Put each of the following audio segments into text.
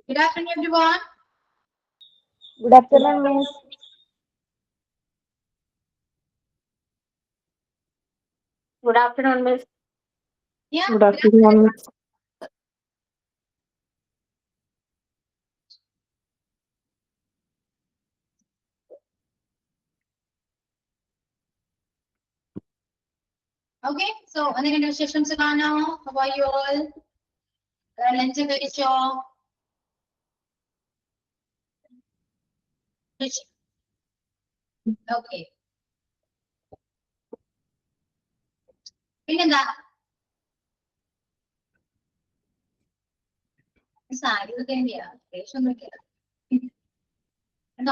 Good afternoon, everyone. Good afternoon, Miss. Good afternoon, Miss. Yeah. Good afternoon, Miss. Okay. So, എന്തെങ്കിലും വിശേഷംസ് കാണോ? How are you all? Lunch കഴിച്ചോ? Okay. പിന്നെന്താ? സാരി ഒക്കെ തന്നെയാ. ഒന്നുമില്ല.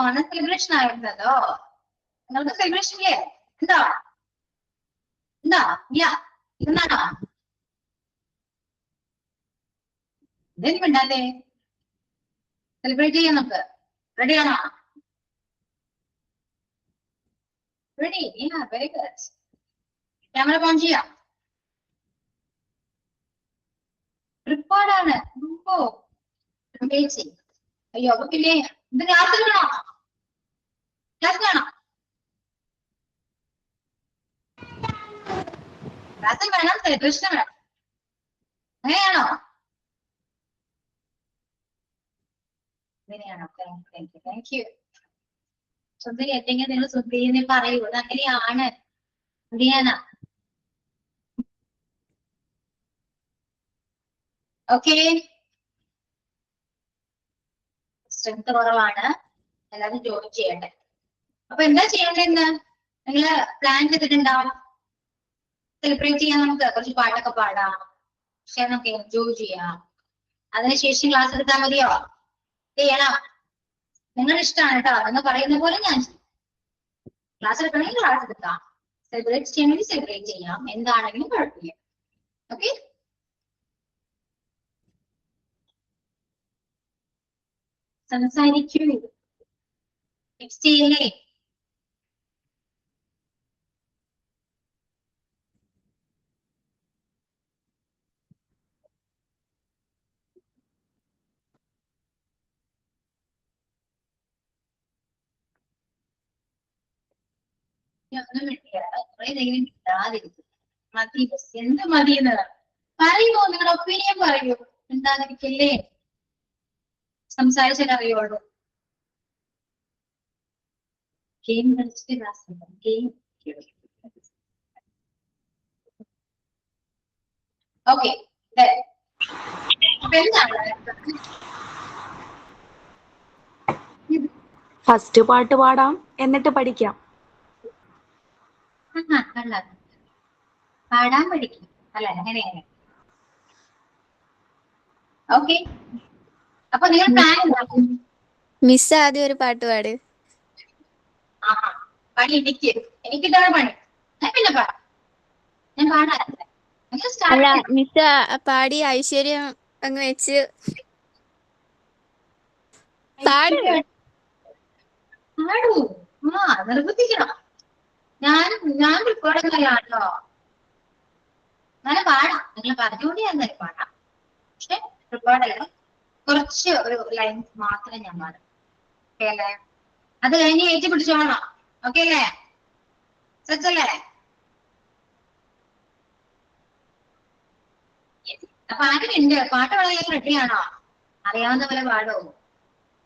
ഓണം സെലിബ്രേഷൻ ആയിരുന്നല്ലോ. നിങ്ങൾക്ക് സെലിബ്രേഷൻ ഇല്ലേ? എന്താ? എന്താ? ഇന്നാണോ? എന്തെങ്കിലും മിണ്ടാതെ. സെലിബ്രേറ്റ് ചെയ്യാം നമുക്ക്. റെഡിയാണോ? Ready? Very good. Camera on ചെയ്യാം. റിപ്പോർട്ടാണ്. അയ്യോ അപ്പൊ പിന്നെ ഇത് ക്ലാസ്സിലാണോ? ക്ലാസ്സിലാണോ? ക്ലാസ്സിൽ വേണം, സെലിബ്രേഷൻ വേണം. അങ്ങനെയാണോ? അങ്ങനെയാണോ? Thank you. സുന്ദരി അല്ലെങ്കിൽ നിങ്ങൾ സുന്ദരിനെ പറയൂ. അത് അങ്ങനെയാണ്. അങ്ങനെയാണ്. ഓക്കെ. സ്ട്രെങ്ത് കുറവാണ്. എല്ലാവരും ജോയിൻ ചെയ്യട്ടെ. അപ്പൊ എന്താ ചെയ്യേണ്ടതെന്ന് നിങ്ങള് പ്ലാൻ ചെയ്തിട്ടുണ്ടാവും. സെലിബ്രേറ്റ് ചെയ്യാൻ നമുക്ക് കുറച്ച് പാട്ടൊക്കെ പാടാം, പക്ഷെ നമുക്ക് എൻജോയ് ചെയ്യാം. അതിനുശേഷം ക്ലാസ് എടുത്താൽ മതിയോ? ചെയ്യണം. നിങ്ങളുടെ ഇഷ്ടമാണ് കേട്ടോ. നിങ്ങൾ പറയുന്ന പോലെ ഞാൻ ക്ലാസ് എടുക്കണമെങ്കിൽ ക്ലാസ് എടുക്കാം, സെലിബ്രേറ്റ് ചെയ്യണമെങ്കിൽ സെലിബ്രേറ്റ് ചെയ്യാം, എന്താണെങ്കിലും കുഴപ്പമില്ല. ഓക്കെ. സംസാരിക്കൂ. നെക്സ്റ്റ് ചെയ്യല്ലേ? മതി. എന്ത് മതിയെന്ന് പറയുമോ? നിങ്ങളുടെ ഒപ്പീനിയൻ പറയൂ. എന്താന്നിരിക്കില്ലേ? സംസാരിച്ചാൽ അറിയുള്ളൂ. ഗെയിം കളിച്ചിട്ട് ക്ലാസ് ഗെയിം. ഓക്കെ. അപ്പൊ എന്താണ് ഫസ്റ്റ് പാട്ട് പാടാം, എന്നിട്ട് പഠിക്കാം. പാടാൻ പഠിക്കും അല്ല? അങ്ങനെയാണ്. ഓക്കെ. അപ്പൊ നിങ്ങൾ പ്ലാൻ ഉണ്ടാക്കും. മിസ് ആദ്യം ഒരു പാട്ട് പാട്. പണി എനിക്കിട്ടാണ് പണി. ഞാൻ പിന്നെ പാടാം. ഞാൻ പാടാറില്ല. അല്ല മിസ് പാടി ഐശ്വര്യം അങ്ങ് വെച്ച് പാടൂ. നിർബന്ധിക്കണം. ഞാൻ റിപ്പോർട്ടൊന്നുമല്ലോ. അങ്ങനെ പാടാം. നിങ്ങൾ പറഞ്ഞുകൊണ്ട് ഞാൻ തന്നെ പാടാം. പക്ഷെ റിപ്പോർട്ടല്ല, കുറച്ച് ഒരു ലൈൻസ് മാത്രമേ ഞാൻ പാടും. ഓക്കെ അല്ലേ? അത് കഴിഞ്ഞ് ഏറ്റി പിടിച്ചോളണം. ഓക്കെ അല്ലേ? സെറ്റല്ലേ? അപ്പൊ ആരുണ്ട്? പാട്ട് പാടാൻ റെഡിയാണോ? അറിയാവുന്ന പോലെ പാടോ?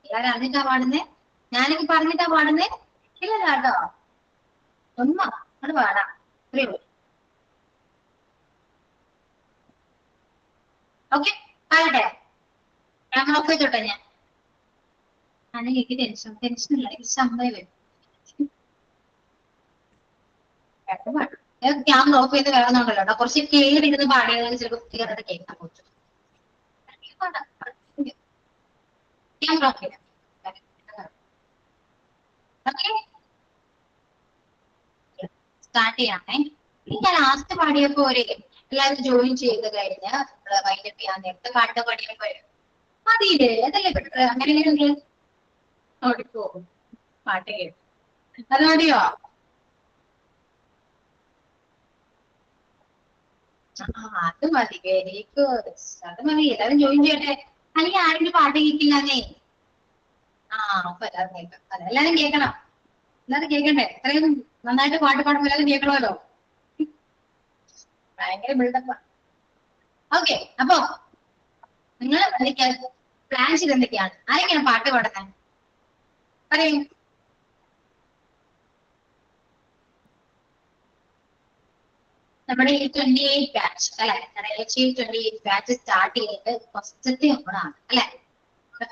എല്ലാരും അറിഞ്ഞിട്ടാ പാടുന്നേ? ഞാനൊക്കെ പറഞ്ഞിട്ടാ പാടുന്നേ? ഇല്ലല്ലോ കേട്ടോ. ഒന്നും അത് പാടാം. അത്രേ ഉള്ളൂ. ഓക്കെ, പാടട്ടെ? ക്യാമറ ഓഫ് ചെയ്തോട്ടെ ഞാൻ? എനിക്ക് ടെൻഷനില്ല. എനിക്ക് ശമ്പളം വരും. ക്യാമറ ഓഫ് ചെയ്ത് വേറെ നോക്കല്ലോ. കുറച്ച് കേറി ഇരുന്ന് പാടിയത് ചിലപ്പോൾ ക്ലിയറായിട്ട് കേൾക്കാൻ പറ്റും. ക്യാമറ ഓഫ് ചെയ്ത സ്റ്റാർട്ട് ചെയ്യാമേ. ഞാൻ ലാസ്റ്റ് പാടിയപ്പോ എല്ലാവരും ജോയിൻ ചെയ്ത് കഴിഞ്ഞ് വൈൻഡപ്പ് ചെയ്യാൻ നേരത്തെ പാട്ട് പാടിയപ്പോ മതിയില്ലേ? അതല്ലേ ബെറ്റർ. അങ്ങനെ ഓടിപ്പോ പാട്ട് കേട്ടു. അത് മതിയോ? അത് മതി. Very good. അത് മതി. എല്ലാവരും ജോയിൻ ചെയ്യട്ടെ. അല്ലെങ്കിൽ ആരെങ്കിലും പാട്ട് കേൾക്കില്ലാന്നേ? അപ്പൊ എല്ലാവരും കേൾക്കാം. അതെ, എല്ലാരും കേൾക്കണം. എല്ലാരും കേൾക്കണ്ടേ? ഇത്രയും നന്നായിട്ട് പാട്ട് പാടുമ്പോൾ എല്ലാവരും കേൾക്കണമല്ലോ. ഭയങ്കര ബിൽഡപ്പ്. ഓക്കെ, അപ്പൊ നിങ്ങൾ പ്ലാൻ ചെയ്ത് എന്തൊക്കെയാണ്? ആരൊക്കെയാണ് പാട്ട് പാടുന്നത്? പറയും. നമ്മുടെ ഈ 28 ബാച്ച് അല്ലെ, 28 ബാച്ച് സ്റ്റാർട്ട് ചെയ്തിട്ട് ഫസ്റ്റത്തെ ഓണാണ് അല്ലെ,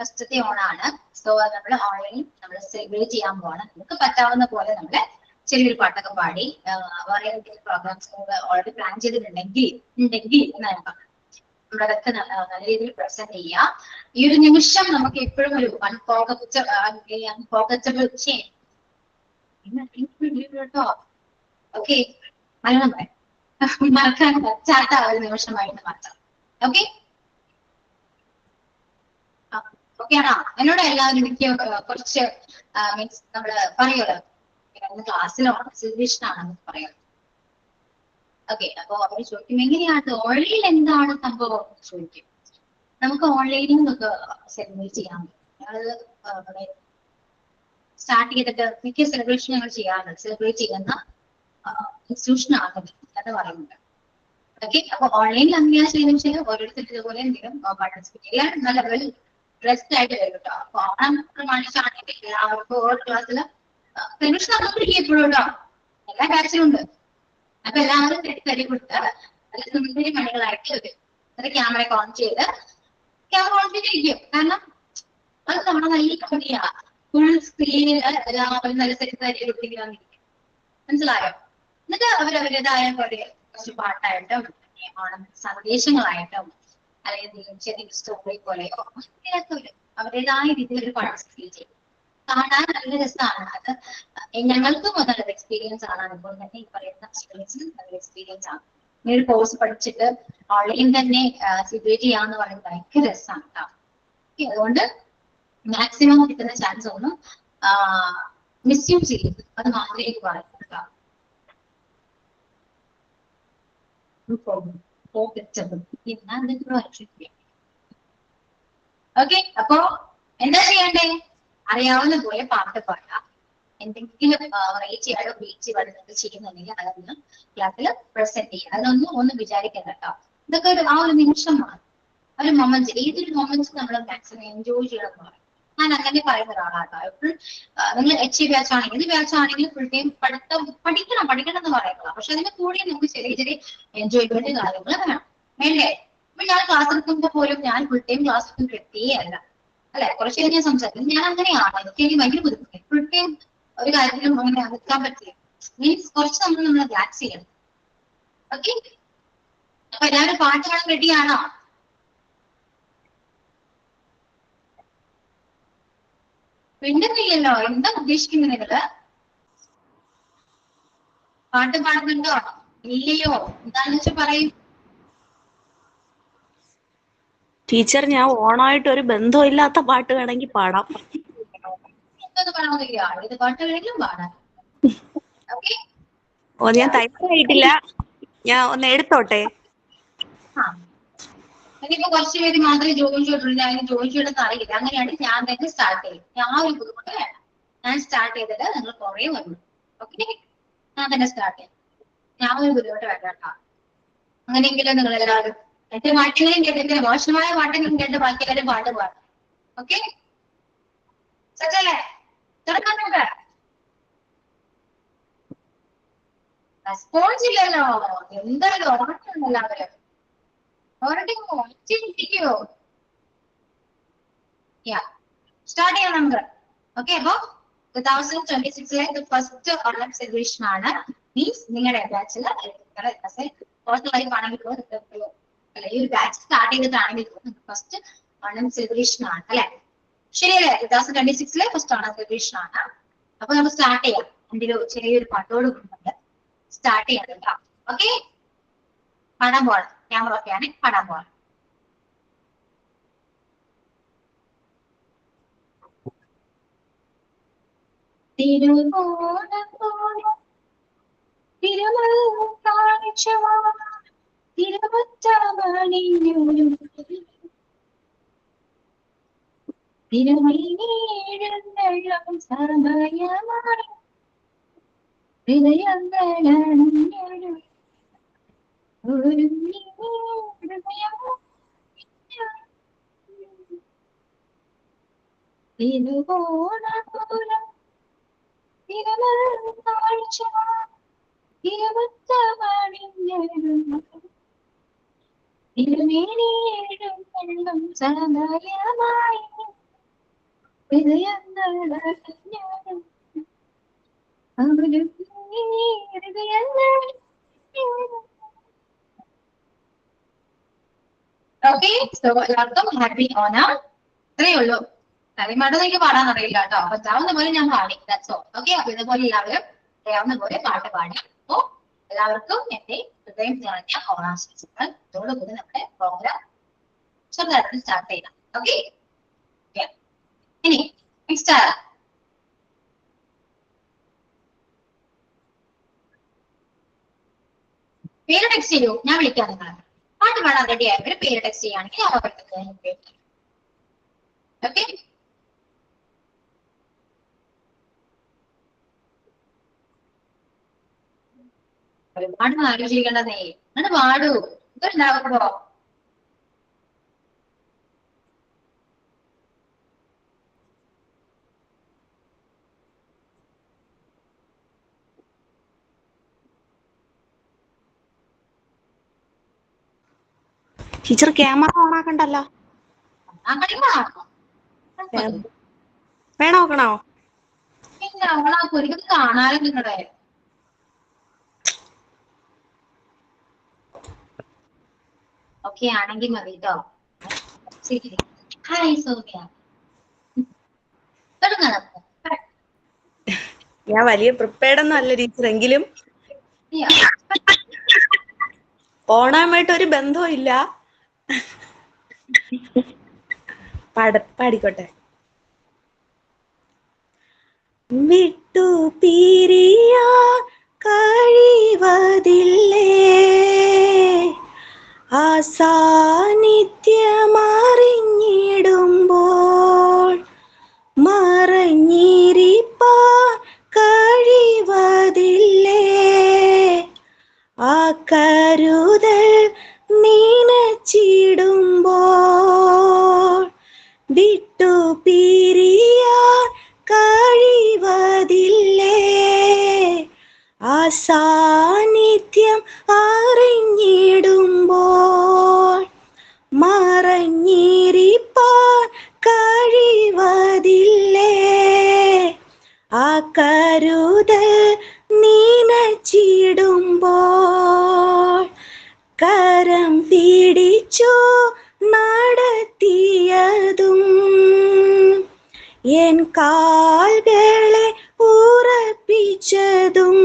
ഫസ്റ്റത്തെ ഓണാണ്. സോ നമ്മൾ ഓൺലൈൻ നമ്മൾ സെലിബ്രേറ്റ് ചെയ്യാൻ പോവാണ്. നമുക്ക് പറ്റാവുന്ന പോലെ നമ്മള് ചെറിയൊരു പാട്ടൊക്കെ പാടി വേറെ എന്തെങ്കിലും പ്രോഗ്രാംസ് ഓൾറെഡി പ്ലാൻ ചെയ്തിട്ടുണ്ടെങ്കിൽ നമ്മളതൊക്കെ നല്ല രീതിയിൽ പ്രസന്റ് ചെയ്യുക. ഈ ഒരു നിമിഷം നമുക്ക് എപ്പോഴും ഒരു അൺഫോർഗറ്റബിൾ കേട്ടോ. ഓക്കെ, മലയാളം മറക്കാൻ പറ്റാത്ത ഒരു നിമിഷമായിട്ട് മാറ്റാം. ഓക്കെ ഓക്കെ ആണോ? എന്നോട് എല്ലാവരും എനിക്ക് കുറച്ച് മീൻസ് നമ്മള് പറയുമല്ലോ ക്ലാസ്സിലാണ് സെലിബ്രേഷൻ ആണെന്ന് പറയാം. ഓക്കെ, അപ്പൊ അവര് ചോദിക്കും എങ്ങനെയാണ് ഓൺലൈനിൽ എന്താണ് സംഭവം ചോദിക്കും. നമുക്ക് ഓൺലൈനിൽ നിന്നൊക്കെ സെലിബ്രേറ്റ് ചെയ്യാൻ പറ്റും. സ്റ്റാർട്ട് ചെയ്തിട്ട് മിക്ക സെലിബ്രേഷൻ ഞങ്ങൾ ചെയ്യാറുണ്ട്. സെലിബ്രേറ്റ് ചെയ്യുന്ന ഇൻസ്റ്റിറ്റ്യൂഷൻ ആണ് എന്ന് പറയുന്നത്. ഓക്കെ, അപ്പൊ ഓൺലൈനിൽ അങ്ങനെയാണ് ചെയ്യുന്നത് വെച്ചാൽ ഓരോരുത്തർ ഇതുപോലെ എന്തെങ്കിലും പാർട്ടിസിപ്പേറ്റ് എല്ലാവരും നല്ല വെൽ ഡ്രസ്ഡ് ആയിട്ട് വരും കേട്ടോ. അപ്പൊ ഓണം പ്രമാണിച്ചാണെങ്കിൽ എല്ലാവർക്കും ഓരോ ക്ലാസ്സിൽ സെലിബ്രേഷൻ നടന്നിട്ടില്ല എപ്പോഴും കേട്ടോ, എല്ലാ ബാച്ചിലും ഉണ്ട്. അപ്പൊ എല്ലാവരും തെറ്റിദ്ധരി കൊടുത്ത് നല്ല സുന്ദരി മണികളായിട്ട് വരും. അത് ക്യാമറ ഓൺ ചെയ്ത് ക്യാമറ ഓൺ ചെയ്തിരിക്കും. കാരണം അത് നമ്മുടെ നല്ല കമ്പനിയാ. ഫുൾ സ്ക്രീനിൽ എല്ലാവരും നല്ല തെറ്റിദ്ധരി കൊടുത്തിരിക്കും. മനസ്സിലായോ? എന്നിട്ട് അവരവരുടേതായ കുറച്ച് പാട്ടായിട്ടും ഓണം സന്ദേശങ്ങളായിട്ടും അല്ലെങ്കിൽ ചെറിയ സ്റ്റോറി പോലെയോ അങ്ങനെയൊക്കെ അവരുടേതായ രീതിയിൽ ഒരു പാർട്ടിസിപ്പേറ്റ് ചെയ്യും. കാണാൻ നല്ല രസമാണ്. അത് ഞങ്ങൾക്കും നല്ലൊരു എക്സ്പീരിയൻസ് ആണ്. അതുപോലെ തന്നെ ഈ പറയുന്ന സ്റ്റുഡൻസിന് നല്ലൊരു എക്സ്പീരിയൻസ് ആണ്. ഈ ഒരു കോഴ്സ് പഠിച്ചിട്ട് ഓൺലൈൻ തന്നെ സെലിബ്രേറ്റ് ചെയ്യാന്ന് പറയുന്നത് ഭയങ്കര രസമാണ് കേട്ടോ. അതുകൊണ്ട് മാക്സിമം കിട്ടുന്ന ചാൻസ് ഒന്നും മിസ്യൂസ് ചെയ്യരുത്. അത് മാത്രമേ എനിക്ക് പറയുന്നത് കേട്ടോ. ഓക്കെ, അപ്പൊ എന്താ ചെയ്യണ്ടേ? അറിയാവുന്ന പോലെ പാട്ട് പാടാം. എന്തെങ്കിലും വെറൈറ്റി ആയോ ബീച്ച് പഠനത്തിൽ ചെയ്യുന്നുണ്ടെങ്കിൽ അതൊന്ന് ക്ലാസ്സിൽ പ്രസന്റ് ചെയ്യുക. അതൊന്നും വിചാരിക്കണ്ട കേട്ടോ. ഇതൊക്കെ ആ ഒരു നിമിഷമാണ്, ഒരു മൊമെന്റ്. ഏതൊരു മൊമെന്റ്സ് നമ്മൾ മാക്സിമം എൻജോയ് ചെയ്യണം എന്ന് പറയും. ഞാൻ അങ്ങനെ പറയുന്ന ഒരാളാട്ടോ. എപ്പോഴും നിങ്ങൾ HE ബാച്ച് ആണെങ്കിൽ ബാച്ച് ആണെങ്കിൽ ഫുൾ ടൈം പഠിക്കണം എന്ന് പറയുന്നത്. പക്ഷെ അതിന്റെ കൂടെ നമുക്ക് ചെറിയ ചെറിയ എൻജോയ്മെന്റ് കാര്യങ്ങൾ വേണ്ടേ? ഇപ്പൊ ഞാൻ ക്ലാസ് എടുക്കുമ്പോൾ പോലും ഞാൻ ഫുൾ ടൈം ക്ലാസ് എടുക്കുന്ന വ്യക്തിയേ അല്ല അല്ലെ. കുറച്ച് നേരം ഞാൻ സംസാരിക്കും. ഞാൻ അങ്ങനെയാണ്. എനിക്ക് ഭയങ്കര ബുദ്ധിമുട്ട്. ഫുൾ ടൈം ഒരു കാര്യത്തിലും അങ്ങനെ നിൽക്കാൻ പറ്റില്ല. മീൻസ് കുറച്ച് നമ്മൾ റിലാക്സ് ചെയ്യണം. ഓക്കെ, അപ്പൊ എല്ലാവരും പാട്ട് പാടാൻ റെഡിയാണോ? മിണ്ടുന്നില്ലല്ലോ. എന്താ ഉദ്ദേശിക്കുന്നത് നിങ്ങള്? പാട്ട് പാടുന്നുണ്ടോ ഇല്ലയോ എന്താന്ന് വെച്ചാൽ പറയും. ടീച്ചർ, ഞാൻ ഓണമായിട്ട് ഒരു ബന്ധമില്ലാത്ത പാട്ട് വേണമെങ്കിൽ പാടാം. എന്തൊന്നും പറയാനില്ല, ഏത് പാട്ട് വേണമെങ്കിലും പാടാം. ഓക്കെ, ഓ, ഞാൻ തയ്യാറായിട്ടില്ല. ഞാൻ ഒന്ന് എടുത്തോട്ടെ. ഇനിയിപ്പോ കുറച്ച് പേര് മാത്രമേ ജോയിൻ ചെയ്തിട്ടുള്ളൂ. അതിന് ജോയിൻ ചെയ്തെന്ന് അറിയില്ല. അങ്ങനെയാണെങ്കിൽ ഞാൻ തന്നെ സ്റ്റാർട്ട് ചെയ്യും. ഞാൻ ഒരു ബുദ്ധിമുട്ട് വേണം. ഞാൻ സ്റ്റാർട്ട് ചെയ്തിട്ട് നിങ്ങൾ കുറേ വരും. ഓക്കെ, ഞാൻ തന്നെ സ്റ്റാർട്ട് ചെയ്യാം. ഞാൻ ഒരു ബുദ്ധിമുട്ട് വേണ്ട കേട്ടോ. അങ്ങനെയെങ്കിലും നിങ്ങൾ എല്ലാവരും എന്റെ പാട്ടെങ്കിലും കേട്ടിട്ട് മോശമായ പാട്ടെങ്കിലും കേട്ട് ബാക്കി എല്ലാവരും പാട്ട് പാടും. ഓക്കെ, സച്ചല്ലേ തുടക്കാൻ നോക്ക. റെസ്പോൺസ് ഇല്ലല്ലോ. എന്തായാലും ഉറപ്പില്ല എല്ലാവരും. ഒറ്റയ്ക്കോ? സ്റ്റാർട്ട് ചെയ്യാം നമുക്ക്. ഓക്കെ, അപ്പൊ 2026 ഫസ്റ്റ് ഓണം സെലിബ്രേഷൻ ആണ്. മീൻസ് നിങ്ങളുടെ ബാച്ചില് കോഴ്സ് ലൈഫ് ആണെങ്കിൽ ഈ ഒരു ബാച്ച് സ്റ്റാർട്ട് ചെയ്തിട്ടാണെങ്കിൽ ഫസ്റ്റ് ഓണം സെലിബ്രേഷൻ ആണ് അല്ലെ. ശരിയല്ലേ? 2026 ഫസ്റ്റ് ഓണം സെലിബ്രേഷൻ ആണ്. അപ്പൊ നമുക്ക് സ്റ്റാർട്ട് ചെയ്യാം. എന്റെ ഒരു ചെറിയൊരു പാട്ടോട് കൂടെ സ്റ്റാർട്ട് ചെയ്യാം കേട്ടോ. ഓക്കെ, പാടാൻ പോകണം. ക്യാമറ ഒക്കെ ആണ് പാടാൻ പോകണം. തിരുമേനിയെഴുന്നള്ളും സമയമായി ഹൃദയങ്ങളണിഞ്ഞൊരു ഒരുങ്ങി ഹൃദയം തിരുവോണപുരം തിരുവത്താഴ്ച തിരുവത്തമണിഞ്ഞൊരു തിരുമേനിയെഴുന്നള്ളും സമയമായി ഹൃദയങ്ങളണിഞ്ഞൊരു ഓക്കെ. സോ എല്ലാവർക്കും ഹാപ്പി ഓണം. ഇത്രയേ ഉള്ളൂ. കരിമാട്ടം എനിക്ക് പാടാൻ അറിയില്ല കേട്ടോ. പറ്റാവുന്ന പോലെ ഞാൻ പാടി. That's all. ഓക്കെ. അപ്പൊ ഇതുപോലെ എല്ലാവരും അറിയാവുന്ന പോലെ പാട്ട് പാടി. അപ്പോ എല്ലാവർക്കും എന്റെ ഹൃദയം നിറഞ്ഞ ഓണാശംസകൾ. ഇതോടുകൂടി നമ്മുടെ പ്രോഗ്രാം ചെറുതായിട്ട് സ്റ്റാർട്ട് ചെയ്യാം. ഓക്കെ. ഇനി നെക്സ്റ്റ് പേര് ടെക്സ്റ്റ് ചെയ്യൂ. ഞാൻ വിളിക്കാം നിങ്ങൾ. പാട്ട് പാടാൻ റെഡി ആയവര് പേര് ടെക്സ്റ്റ് ചെയ്യുകയാണെങ്കിൽ ഓക്കെ. ഒരുപാട് ആലോചിക്കേണ്ടതേ. എന്നിട്ട് പാടൂ. ഇതുണ്ടാവുമ്പോ ടീച്ചർ ക്യാമറ ഓൺ ആക്കണ്ടല്ലോ. വേണോ നോക്കണോ? പിന്നെ ഒരിക്കലും കാണാനും നിങ്ങളുടെ ഓക്കെ ആണെങ്കിൽ മതി കേട്ടോ. ശരി. Hi Sophia. ഞാൻ വലിയ പ്രിപ്പയർഡ് ഒന്നും അല്ല ടീച്ചർ, എങ്കിലും ഓണമായിട്ട് ഒരു ബന്ധവും ഇല്ല. പാടിക്കോട്ടെ. വിട്ടു പിരിയാ കഴിവതില്ലേ ആ സാന്നിധ്യമറിഞ്ഞിടുമ്പോൾ മറഞ്ഞിരിപ്പാ കഴിവതില്ലേ ആ കരുതൽ നീനച്ചിടുമ്പോൾ വിട്ടു പിരിയാ കഴിവതില്ലേ ആ സാന്നിധ്യം അറിഞ്ഞിടുമ്പോൾ മറഞ്ഞിരിപ്പാൻ കഴിവതില്ലേ ആ കരുതൽ നീനച്ചിടുമ്പോൾ കരം പിടിച്ചു നടത്തിയതും എൻ കാൽകളെ ഉറപ്പിച്ചതും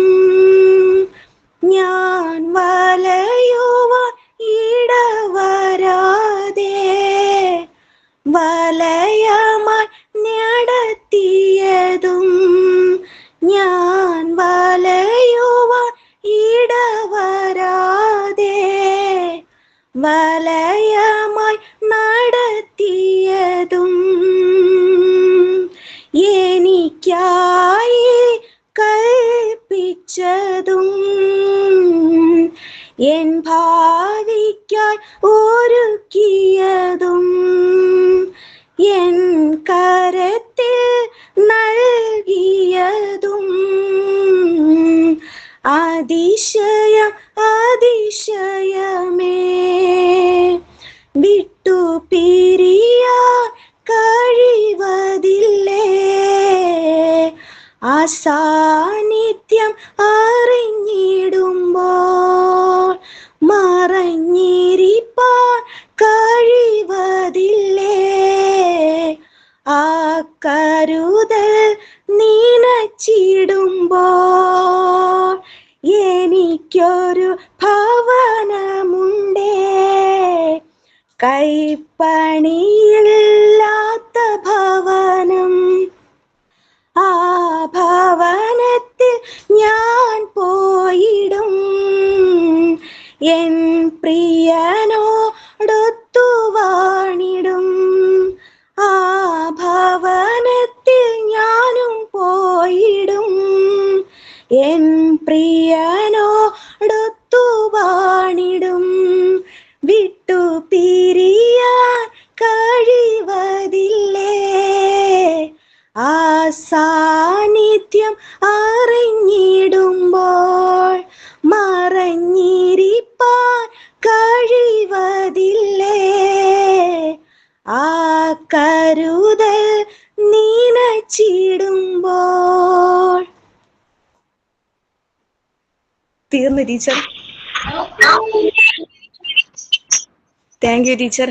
ഞാൻ വലയുവാൻ ഇടവരാതെ വലയമായി നടത്തിയതും ഞാൻ വലയുവാൻ ഇടവരാതെ വലയമായി നടത്തിയതും എനിക്കായി കൽപ്പിച്ചതും എൻ ഭാവിക്കായി ഒരുക്കിയതും എൻ കരത്തിൽ നൽകിയതും അതിശയം അതിശയമേ വിട്ടു പിരിയാ കഴിവതില്ലേ ആ സാന്നിധ്യം അറിഞ്ഞിടുമ്പോൾ മറഞ്ഞിരിപ്പാൻ കഴിവതില്ലേ ആ കരുതൽ നീനച്ചിടുമ്പോൾ എനിക്കൊരു ഭവനമുണ്ടേ കൈപ്പണിയില്ലാത്ത ഭവനം ആ ഭവനത്തിൽ ഞാൻ പോയിടും എൻ പ്രിയനോടൊത്തു വാണിടും ആ എൻ പ്രിയനോടൊത്തു വാണിടും വിട്ടു പിരിയാൻ കഴിവതില്ലേ. ആ സാന്നിധ്യം അറിഞ്ഞിടുമ്പോൾ മറഞ്ഞിരിപ്പാൻ കഴിവതില്ലേ. ആ കരുതൽ നനച്ചിടുമ്പോൾ. തീർന്നു ടീച്ചർ. Thank you teacher.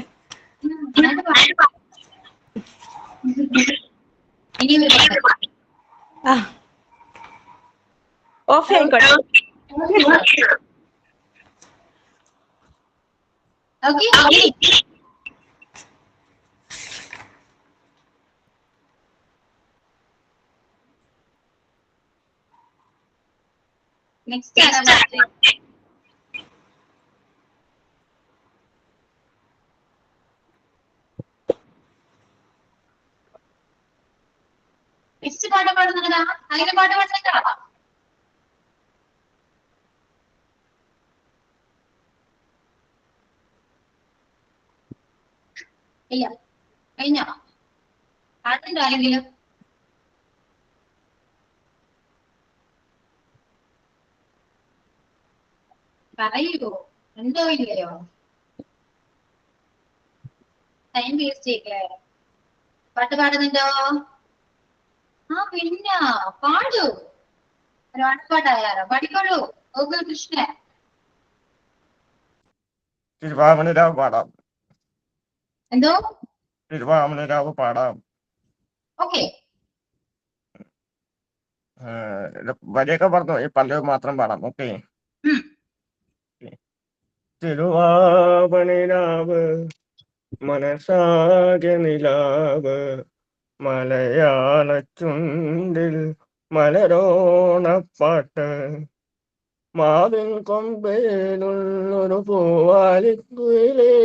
ആ ഓഫ് ആയിക്കോട്ടെ. നെക്സ്റ്റ് പാട്ട് പാടുന്നതാ. അതിന്റെ പാട്ട് പാടുന്നതാ. ഇല്ല, കഴിഞ്ഞോ? പാട്ടുണ്ടോ ആരെങ്കിലും? പറയൂ, എന്തോ ഇല്ലയോ? ടൈം വേസ്റ്റ് ചെയ്യേ. പാട്ട് പാടുന്നുണ്ടോ? ആ പിന്നെ പാടൂ. ഒരു പാട്ടായാലോ? പാടിക്കോളൂ. ഗോകുൽ കൃഷ്ണൻ. തിരുവാമണിരാവ് പാടാം. എന്തോ? തിരുവാമണിരാവ് പാടാം. ഓക്കെ. വരിയൊക്കെ പറഞ്ഞു, ഈ പല്ലവ് മാത്രം പാടാം. ഓക്കെ. തിരുവാമണിരാവ് മനസാകെ നിലാവ് മലയാള ചുണ്ടിൽ മലരോണപ്പാട്ട് മാവിൻ കൊമ്പേലുള്ളൊരു പൂവാലിക്കുയിലേ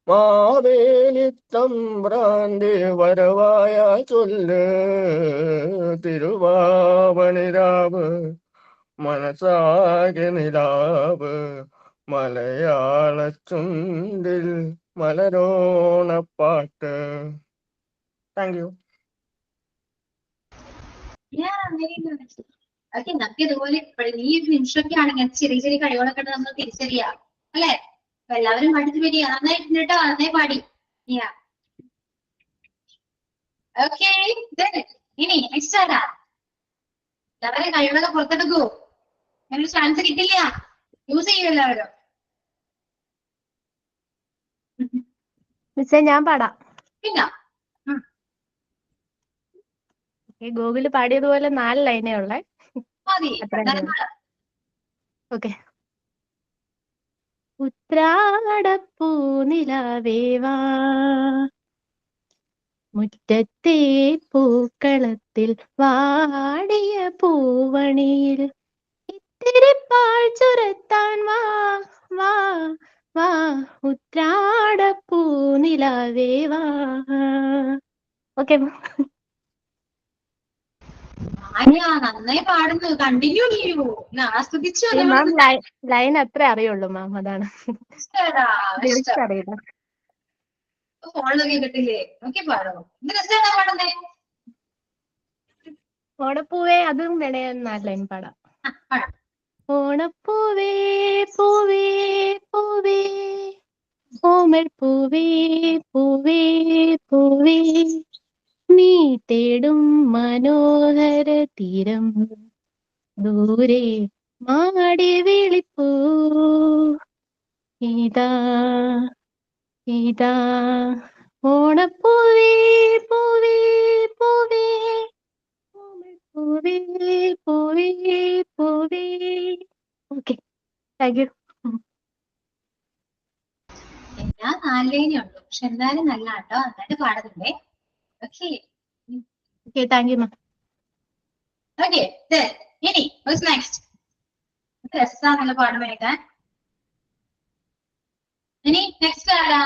മാവേലി തമ്പ്രാന്റെ വരവായ ചൊല്ല് തിരുവാമണിരാവ് മനസാകെ നിലാവ് മലയാള ചുണ്ടിൽ മലരോണപ്പാട്ട്. Thank you. ഓക്കെ, നമുക്ക് ഇതുപോലെ ഈ ഒരു നിമിഷമൊക്കെ ആണെങ്കിൽ ചെറിയ ചെറിയ കഴിവുകളൊക്കെ നമ്മൾ തിരിച്ചറിയാം അല്ലെ. അപ്പൊ എല്ലാവരും പാർട്ടിസിപ്പേറ്റ് ചെയ്യാം. നന്നായിട്ടുണ്ട് കേട്ടോ, നന്നായി പാടി. ഓക്കെ, ഇനി നെക്സ്റ്റ് ആരാ? എല്ലാവരും കഴിവുകളൊക്കെ പുറത്തെടുക്കൂ. അങ്ങനെ ചാൻസ് കിട്ടില്ല, യൂസ് ചെയ്യൂ എല്ലാവരും. മിസ്സേ ഞാൻ പാടാം. പിന്നെ ഗൂഗിള് പാടിയതുപോലെ 4 ലൈനേ ഉള്ളേ. മതി. ഓക്കെ. ഉത്രാടപ്പൂ നിലാവേവാ മുറ്റത്തെ പൂക്കളത്തിൽ വാടിയ പൂവണിയിൽ ഇത്തിരി പാൽ ചുരത്താൻ വാ വാ വാ ഉത്രാടപ്പൂ നിലാവേവാ. ഓക്കെ. നന്നായി പാടുന്നു. കണ്ടിന്യൂ ചെയ്യൂ, ആസ്വദിച്ചു. മാം ലൈൻ അത്ര അറിയുള്ളൂ മാം, അതാണ് അറിയില്ല. ഫോണിലൊക്കെ കിട്ടില്ലേ? നോക്കി പാടോ. ഇത് രസമാണോ പാടുന്നേ? ഓണപ്പൂവേ അതും വേണേ 4 ലൈൻ പാടാം. പാടാം. ഓണപ്പൂവേ പൂവേ പൂവേ ഓമൽ പൂവേ പൂവേ പൂവേ നീ തേടും മനോഹര തീരം ദൂരെ മാടി വിളിപ്പൂ ഇതാ ഇതാ ഓണപ്പൂവേ പൂവേ പൂവേ ഓമൽ പൂവേ പൂവേ പൂവേ. Okay, thank you. എല്ലാ 4 ലൈനേ ഉള്ളൂ, പക്ഷെ എന്തായാലും നല്ല കേട്ടോ, നന്നായിട്ട് പാടുന്നുണ്ടേ. Okay okay, thank you ma'am. Okay, ഇനി നെക്സ്റ്റ് രസാണല്ലോ പാടും കേൾക്കാൻ. ഇനി നെക്സ്റ്റ് ആരാ?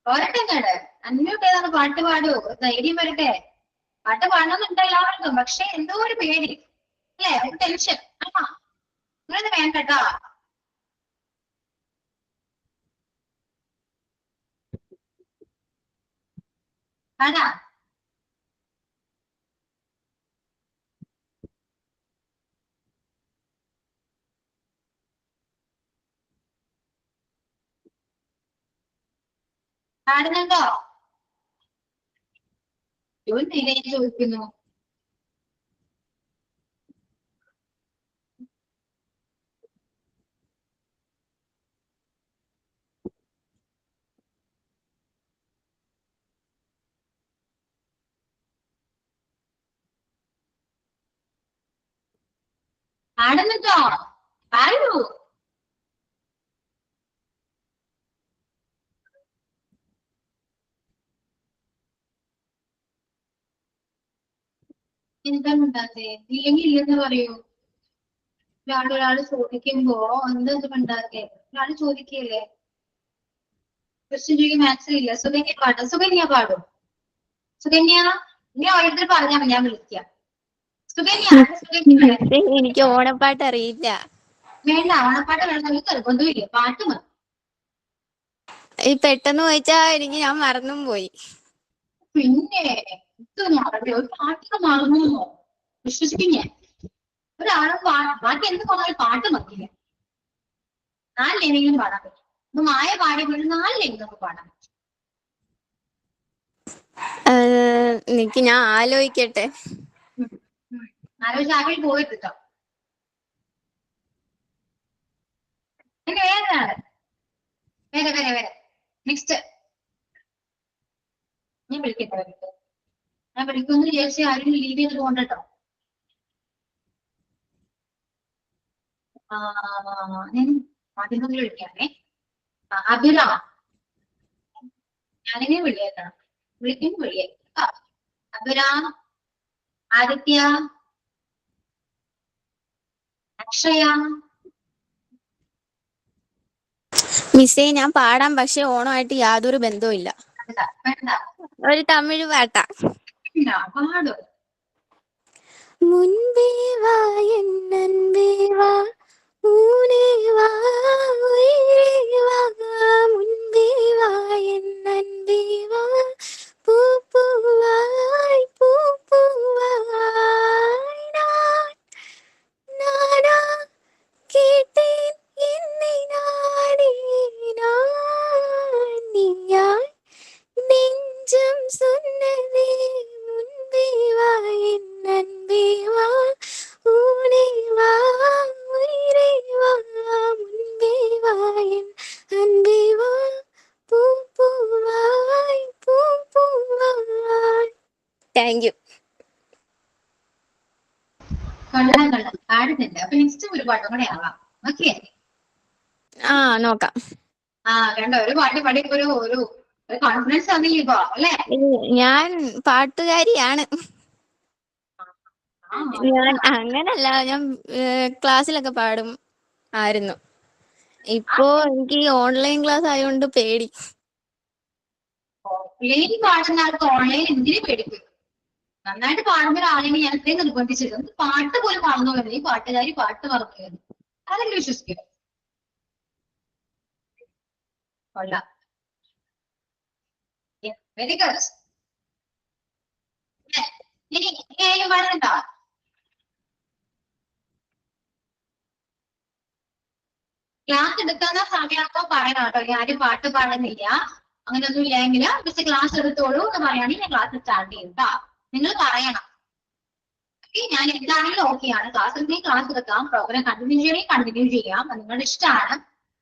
പോരട്ടെ, കേട് അന്മ്യൂട്ട് ചെയ്താണ് പാട്ട് പാടൂ. ധൈര്യം വരട്ടെ. പാട്ട് പാടണമെന്നുണ്ട് എല്ലാവർക്കും, പക്ഷെ എന്തോ ഒരു പേടി. അല്ലേ? ഒരു ടെൻഷൻ. ആ നിങ്ങളത് വേണ്ട കേട്ടോ. അതാ പാടുന്നുണ്ടോ? നേരെ ചോദിക്കുന്നു. പാടുന്നുണ്ടോ? പാടൂ. എന്താ മിണ്ടാത്തെ? ഇല്ലെങ്കിൽ ഇല്ലെന്ന് പറയൂ. ഒരാള് ചോദിക്കുമ്പോ എന്താ മിണ്ടാത്തെ? ഒരാള് ചോദിക്കല്ലേ? ക്വസ്റ്റ്യൻ ചോദിക്കും മാത്സിൽ ഇല്ല. സുകന്യ പാടും. സുകന്യ പാടും. സുകന്യ നീ ഓരോരുത്തർ പറഞ്ഞാ മതി, ഞാൻ വിളിക്കാം. സുകന്യ സുകന്യ മിസ്സേ എനിക്ക് ഓണപ്പാട്ട് അറിയില്ല. വേണ്ട, ഓണപ്പാട്ട് വേണമെങ്കിൽ നിർബന്ധമില്ല, പാട്ട് മതി. ഈ പെട്ടെന്ന് ചോദിച്ചാ ഞാൻ മറന്നും പോയി. പിന്നെ ഒരു പാട്ടൊക്കെ മറന്നു വിശ്വസിക്കും ഞാൻ. ഒരാളെ ബാക്കി എന്ത് പറഞ്ഞാലും പാട്ട് മതിയില്ല. 4 ലൈനെങ്കിലും പാടാൻ പറ്റും. ഇപ്പൊ മായ പാടി പോലും 4 ലൈൻ നമുക്ക് പാടാൻ പറ്റും. ഞാൻ ആലോചിക്കട്ടെ. ആലോചിച്ച് ആകെ പോയിട്ട് കേട്ടോ. വേറെ നെക്സ്റ്റ് ഞാൻ വിളിക്കട്ടെ. ഞാൻ വിളിക്കുമെന്ന് വിചാരിച്ച് ആരും ലീവ് ചെയ്ത് പോകണ്ടോ. ഞാൻ ആദ്യം വിളിക്കാമേ. അഭിരാം ഞാനിങ്ങനെ വിളിയേക്കണം. വിളിക്കുമ്പോൾ വിളിയേ. അഭിരാം, ആദിത്യ, അക്ഷയ. മിസ്സേ ഞാൻ പാടാം, പക്ഷെ ഓണമായിട്ട് യാതൊരു ബന്ധവും ഇല്ല. വേണ്ട ഒരു തമിഴ് പാട്ടാ. പാടും. മുൻപേ വാ എൻ അൻപേ വാ, ഊനേ വാ ഉയിരേ വാ, മുൻപേ വാ എൻ അൻപേ വാ, പൂ പൂവായി പൂ പൂവായി നാനാ கேட்டேன் என்னை நானே நான் நீயாய் நெஞ்சம் சொன்னதே முன்பே வா என் அன்பே வா, ஊனே வா உயிரே வா, முன்பே வா என் அன்பே வா, பூ பூவாய் பூ பூவாய். Thank you. കൊള്ളാം പാടുന്നുണ്ട്. അപ്പൊ നെക്സ്റ്റ് ഒരു പാട്ടും കൂടെ ആവാം. ഓക്കെ നോക്കാം. കണ്ടോ, ഒരു പാട്ട് പാടി ഒരു കോൺഫിഡൻസ് വന്നില്ല ഇപ്പൊ അല്ലേ? ഞാൻ പാട്ടുകാരിയാണ്. ഞാൻ അങ്ങനല്ല, ഞാൻ ക്ലാസ്സിലൊക്കെ പാടും ആയിരുന്നു. ഇപ്പോ എനിക്ക് ഓൺലൈൻ ക്ലാസ് ആയതുകൊണ്ട് പേടി. ഓൺലൈൻ പാടുന്ന ആൾക്ക് ഓൺലൈൻ എന്തിനു പേടിക്കും? നന്നായിട്ട് പാടുന്ന ഒരാളിനെ ഞാൻ ഇത്രയും നിർബന്ധിച്ചിരുന്നു. പാട്ട് പോലും മറന്നു വരുന്നത്, ഈ പാട്ടുകാരി പാട്ട് മറന്നു വരുന്നു. അതെങ്കിലും വിശ്വസിക്കുക. കൊള്ളാം, വെരി ഗുഡ്. ഇനി പാടുന്നുണ്ടോ? ക്ലാസ് എടുക്കുന്ന സമയത്തോ പറയണം കേട്ടോ. ആരും പാട്ട് പാടുന്നില്ല അങ്ങനെയൊന്നും ഇല്ലെങ്കിൽ മിസ് ക്ലാസ് എടുത്തോളൂ എന്ന് പറയുകയാണെങ്കിൽ ഞാൻ ക്ലാസ് സ്റ്റാർട്ട് ചെയ്യും കേട്ടോ. നിങ്ങൾ പറയണം. ഞാൻ എന്താണെങ്കിലും ഓക്കെയാണ്. ക്ലാസ് എടുക്കുകയും ക്ലാസ് എടുക്കാം, പ്രോഗ്രാം കണ്ടിന്യൂ ചെയ്യാം. നിങ്ങളുടെ ഇഷ്ടമാണ്.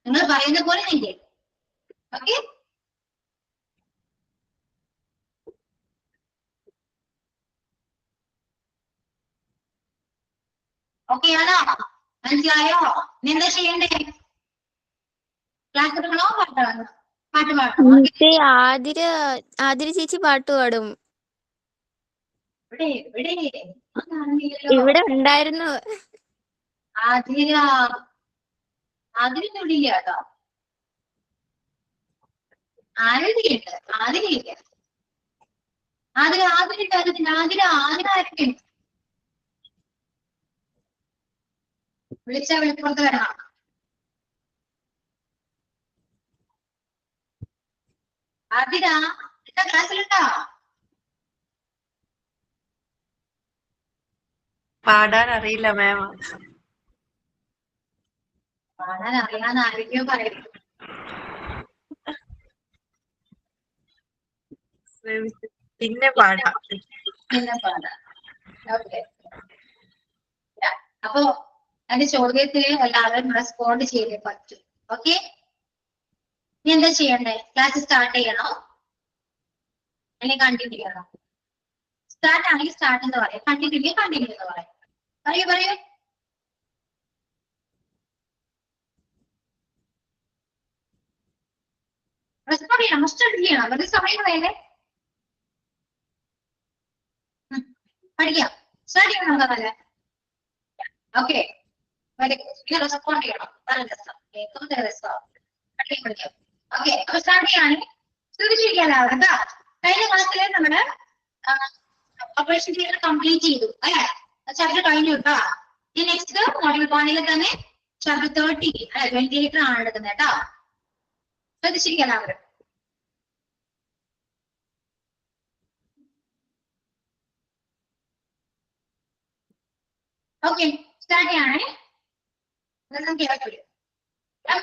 നിങ്ങൾ പറയുന്ന പോലെ ഞാൻ ചെയ്യും. ഓക്കെ, ഓക്കെ ആണോ? മനസ്സിലായോ? ഇനി എന്താ ചെയ്യണ്ടേ? ക്ലാസ് എടുക്കണോ പാട്ട് പാടണോ? ആതിര ചേച്ചി പാട്ട് പാടും. ഇവിടെ ഉണ്ടായിരുന്നു. അതിരില്ല കേട്ടോ. ആതിരയുണ്ട്. ആതിരയൊക്കെ വിളിച്ചാൽ വെളിപ്പുറത്ത് വരണം. ആതിര എന്താ ക്ലാസ്സിലുണ്ടോ? പാടാൻ അറിയില്ല മാം. പാടാൻ അറിയാന്ന് ആരൊക്കെയോ പറയുന്നു. പിന്നെ പാടാം. പിന്നെ പാടാം. ഓക്കെ. അപ്പൊ എന്റെ ചോദ്യത്തിന് എല്ലാവരും റെസ്പോണ്ട് ചെയ്തേ പറ്റൂ. ഓക്കെ, ഇനി എന്താ ചെയ്യണ്ടേ? ക്ലാസ് സ്റ്റാർട്ട് ചെയ്യണോ അല്ലെങ്കിൽ കണ്ടിന്യൂ ചെയ്യണോ? സ്റ്റാർട്ട് ആണെങ്കിൽ സ്റ്റാർട്ട് എന്ന് പറയാം, കണ്ടിന്യൂ കണ്ടിന്യൂ എന്ന് പറയാം. പറയൂ പറയൂ. റെസ്പോണ്ട് ചെയ്യണം, മസ്റ്റ് ചെയ്യണം. വെറുതെ സമയം വേണ്ടേ? പഠിക്കാം. സ്റ്റാർട്ട് ചെയ്യണം നമുക്കല്ലേ? ഓക്കെ, റെസ്പോണ്ട് ചെയ്യണം. നല്ല രസം, കേൾക്കുന്ന രസം. പഠിക്കാം. ഓക്കെ, അപ്പൊ സ്റ്റാർട്ട് ചെയ്യാണ്. ശ്രദ്ധിച്ചിരിക്കാലോ കേട്ടോ. കഴിഞ്ഞ ക്ലാസ്സിലെ നമ്മള് ഓപ്പറേഷൻ തിയറി കംപ്ലീറ്റ് ചെയ്തു അല്ലെ? ചാപ്റ്റർ കഴിഞ്ഞു കേട്ടോ. ഇനി നെക്സ്റ്റ് മോഡ്യൂൾ 1 തന്നെ ചാപ്റ്റർ 30 അല്ലെ, വെന്റിലേറ്റർ ആണ് എടുക്കുന്നത് കേട്ടോ. ശ്രദ്ധിച്ചിരിക്കാലോ അവര്. ഓക്കെ, സ്റ്റാർട്ട് ചെയ്യണേ. A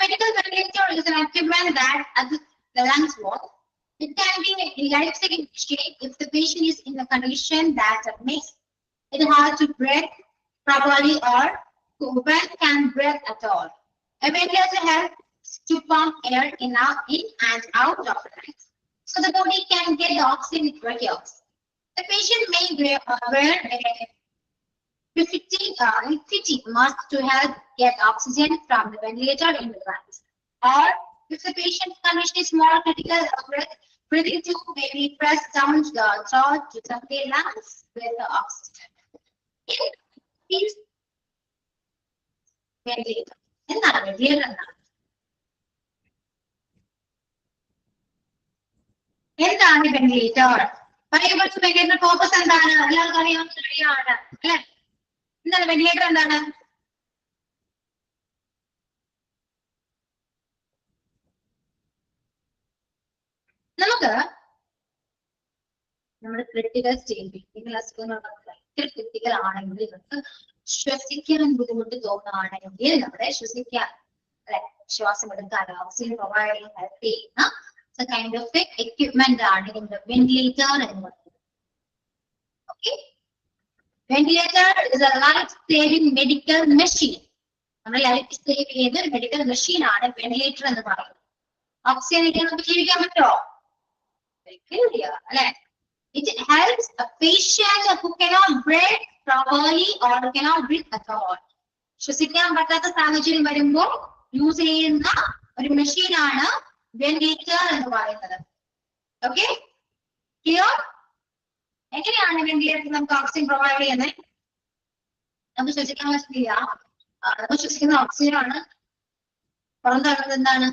medical ventilator is an equipment that at the lungs wall. It can be in life-saving shape if the patient is in a condition that makes it hard to breathe properly or can breathe at all. A ventilator helps to pump air in and out of the lungs, so the body can get the oxygen it requires. The patient may wear a reflective mask to help get oxygen from the ventilator in the lungs. Or if the patient's condition is more critical, breathing tube may be pressed down the throat to supply lungs with the oxygen. Please ventilator. എന്താണ് ventilator എന്താണ്? എന്താണ് ventilator? പറയുമ്പോൾ ventilator purpose എന്താണ്? എല്ലാവർക്കും അറിയാവുന്ന കാര്യമാണ് അല്ലെ? എന്താണ് വെന്റിലേറ്റർ? എന്താണ്? നമുക്ക് നമ്മുടെ ക്രിട്ടിക്കൽ സ്റ്റേജിൽ ക്രിട്ടിക്കൽ ആണെങ്കിൽ നമുക്ക് ശ്വസിക്കാൻ ബുദ്ധിമുട്ട് തോന്നുകയാണെങ്കിൽ നമ്മുടെ ശ്വസിക്കാൻ അല്ലെ, ശ്വാസം എടുക്കാൻ ഓക്സിജൻ പ്രൊവൈഡ് ചെയ്യാൻ ഹെൽപ്പ് ചെയ്യുന്ന കൈൻഡ് ഓഫ് എക്യുപ്മെന്റ് ആണ് വെന്റിലേറ്റർ എന്ന് പറയുന്നത്. Okay, ventilator is a life-saving medical machine. നമ്മുടെ ലൈഫ് സേവ് ചെയ്യുന്ന ഒരു മെഡിക്കൽ മെഷീൻ ആണ് വെന്റിലേറ്റർ എന്ന് പറയുന്നത്. ഓക്സിജൻ ഇട്ട് നമുക്ക് ജീവിക്കാൻ പറ്റുമോ? അല്ലെ? It helps a patient who cannot breathe properly or cannot breathe at all. ശ്വസിക്കാൻ പറ്റാത്ത സാഹചര്യം വരുമ്പോൾ യൂസ് ചെയ്യുന്ന ഒരു മെഷീൻ ആണ് വെന്റിലേറ്റർ എന്ന് പറയുന്നത്. Okay, clear? എങ്ങനെയാണ് വെന്റിലേറ്റർ നമുക്ക് ഓക്സിജൻ പ്രൊവൈഡ് ചെയ്യുന്നത്? നമുക്ക് ശ്വസിക്കാൻ പറ്റില്ല, നമ്മൾ ശ്വസിക്കുന്ന ഓക്സിജൻ ആണ്, പുറന്തള്ളുന്നത് എന്താണ്?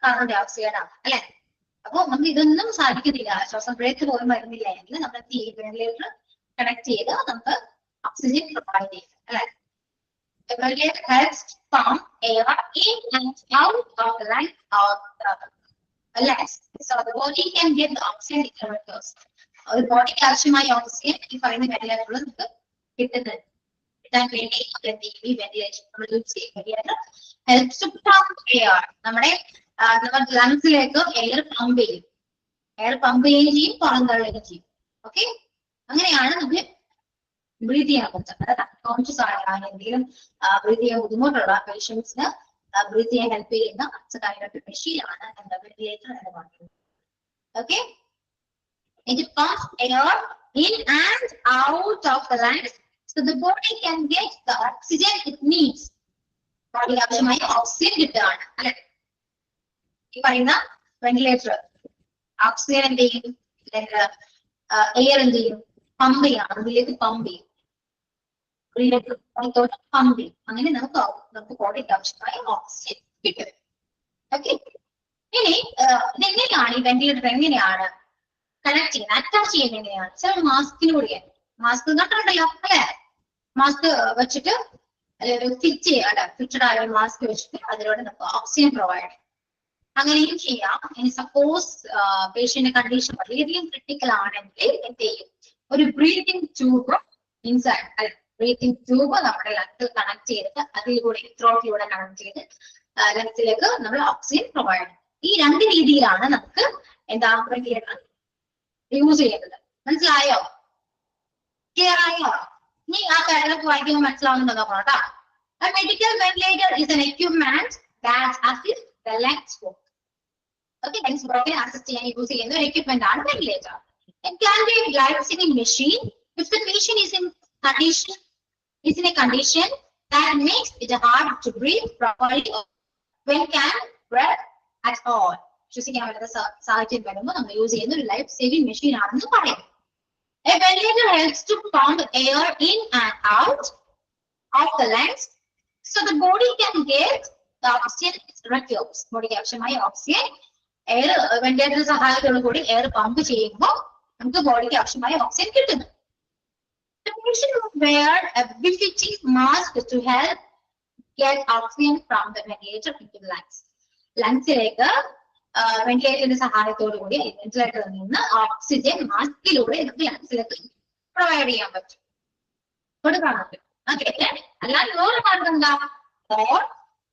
കാർബൺ ഡൈ ഓക്സൈഡ് ആണ് അല്ലെ? അപ്പൊ നമുക്ക് ഇതൊന്നും സാധിക്കുന്നില്ല, ശ്വാസം ബ്രേക്ക് പോലും വരുന്നില്ല എങ്കിൽ നമ്മൾ വെന്റിലേറ്റർ കണക്ട് ചെയ്ത് നമുക്ക് ഓക്സിജൻ പ്രൊവൈഡ് ചെയ്യും അല്ലെ? Ventilator helps pump air in and out of the lungs or the lungs, so the body can get the oxygen it requires. ഒരു ബോഡിക്ക് ആവശ്യമായ ഓക്സിജൻ ഈ പറയുന്ന വെന്റിലേറ്ററിൽ നമുക്ക് കിട്ടുന്നത്. കിട്ടാൻ വേണ്ടി വെന്റിലേഷൻ നമ്മൾ യൂസ് ചെയ്യും. Ventilator helps to pump air, നമ്മുടെ ലങ്സിലേക്ക് എയർ പമ്പ് ചെയ്യും. എയർ പമ്പ് ചെയ്യുകയും ചെയ്യും, പുറന്തള്ളുകയും ചെയ്യും. ഓക്കെ, അങ്ങനെയാണ് നമുക്ക് ബ്രീത്ത് ചെയ്യാൻ പറ്റുന്നത്. കോൺഷ്യസ് ആയ എന്തെങ്കിലും ബ്രീത്ത് ചെയ്യാൻ ബുദ്ധിമുട്ടുള്ള പേഷ്യൻസിന് ബ്രീത്ത് ചെയ്യാൻ ഹെൽപ്പ് ചെയ്യുന്ന മെഷീനാണ് വെന്റിലേറ്റർ എന്ന് പറയുന്നത്. Okay, it pumps air in and out of the lungs so the body can get the oxygen it needs. Body ആവശ്യമായ ഓക്സിജൻ കിട്ടുകയാണ് അല്ലെ? ഈ പറയുന്ന വെന്റിലേറ്റർ ഓക്സിജൻ എന്ത് ചെയ്യും? എയർ എന്ത് ചെയ്യും? പമ്പ് ചെയ്യണം, അതിലേക്ക് പമ്പ് ചെയ്യും, പമ്പ് ചെയ്യും. അങ്ങനെ നമുക്ക് ബോഡിക്ക് ആവശ്യമായ ഓക്സിജൻ കിട്ടും. ഓക്കെ, ഇനി ഇതെങ്ങനെയാണ് ഈ വെന്റിലേറ്റർ എങ്ങനെയാണ് കണക്ട് ചെയ്യുന്നത്, അറ്റാച്ച് ചെയ്യുന്നത് എങ്ങനെയാണ്? ചില മാസ്കിലൂടെയാണ്. മാസ്ക് കണ്ടിട്ടുണ്ടല്ലോ അല്ലെ? മാസ്ക് വെച്ചിട്ട് അല്ലെങ്കിൽ ഒരു ഫിറ്റഡ് ആയ ഒരു മാസ്ക് വെച്ചിട്ട് അതിലൂടെ നമുക്ക് ഓക്സിജൻ പ്രൊവൈഡ് ചെയ്യും. അങ്ങനെയും ചെയ്യാം. ഇനി സപ്പോസ് പേഷ്യന്റ് കണ്ടീഷൻ വളരെയധികം ക്രിട്ടിക്കൽ ആണെങ്കിൽ എന്ത് ചെയ്യും, ഒരു breathing tube inside breathing tube നമ്മുടെ ലങ്സിൽ കണക്ട് ചെയ്തിട്ട് അതിലൂടെ ത്രോട്ടിലൂടെ കണക്ട് ചെയ്ത് ലങ്സിലേക്ക് നമ്മൾ ഓക്സിജൻ പ്രൊവൈഡ് ചെയ്യും. ഈ രണ്ട് രീതിയിലാണ് നമുക്ക് എന്താ വെന്റിലേറ്റർ യൂസ് ചെയ്യുന്നത്. മനസ്സിലായോ? ക്ലിയർ ആയോ? ഇനി ആ കാര്യങ്ങളൊക്കെ വായിക്കുമ്പോൾ മനസ്സിലാവുന്നുണ്ടോ നോക്കണം കേട്ടോ. A medical ventilator is an equipment that assists the lungs work. Okay, lungs work assist ചെയ്യാൻ യൂസ് ചെയ്യുന്ന ഒരു equipment ആണ് ventilator. It can be a life-saving machine if the patient is in a condition that makes it hard to breathe properly or when can breathe at all. ശ്വസിക്കാൻ പറ്റാത്ത സാഹചര്യം വരുമ്പോൾ നമ്മൾ use ചെയ്യുന്ന ഒരു ലൈഫ് സേവിംഗ് മെഷീൻ ആണെന്ന് പറയും. A ventilator helps to pump air in and out of the lungs so the body can get the oxygen it requires. ബോഡിക്ക് ആവശ്യമായ ഓക്സിജൻ എയർ വെന്റിലേറ്റർ സഹായത്തോടു കൂടി എയർ പമ്പ് ചെയ്യുമ്പോൾ നമുക്ക് ബോഡിക്ക് ആവശ്യമായ ഓക്സിജൻ കിട്ടുന്നു. The patient will wear a befitting mask to help get oxygen from the ventilator into the lungs. ലങ്സിലേക്ക് വെന്റിലേറ്ററിന്റെ സഹായത്തോടു കൂടി വെന്റിലേറ്ററിൽ നിന്ന് ഓക്സിജൻ മാസ്കിലൂടെ നമുക്ക് ലങ്സിലേക്ക് പ്രൊവൈഡ് ചെയ്യാൻ പറ്റും, കൊടുക്കാൻ പറ്റും. ഓക്കെ, അല്ലാതെ വേറെ മാർഗം എന്താ? Or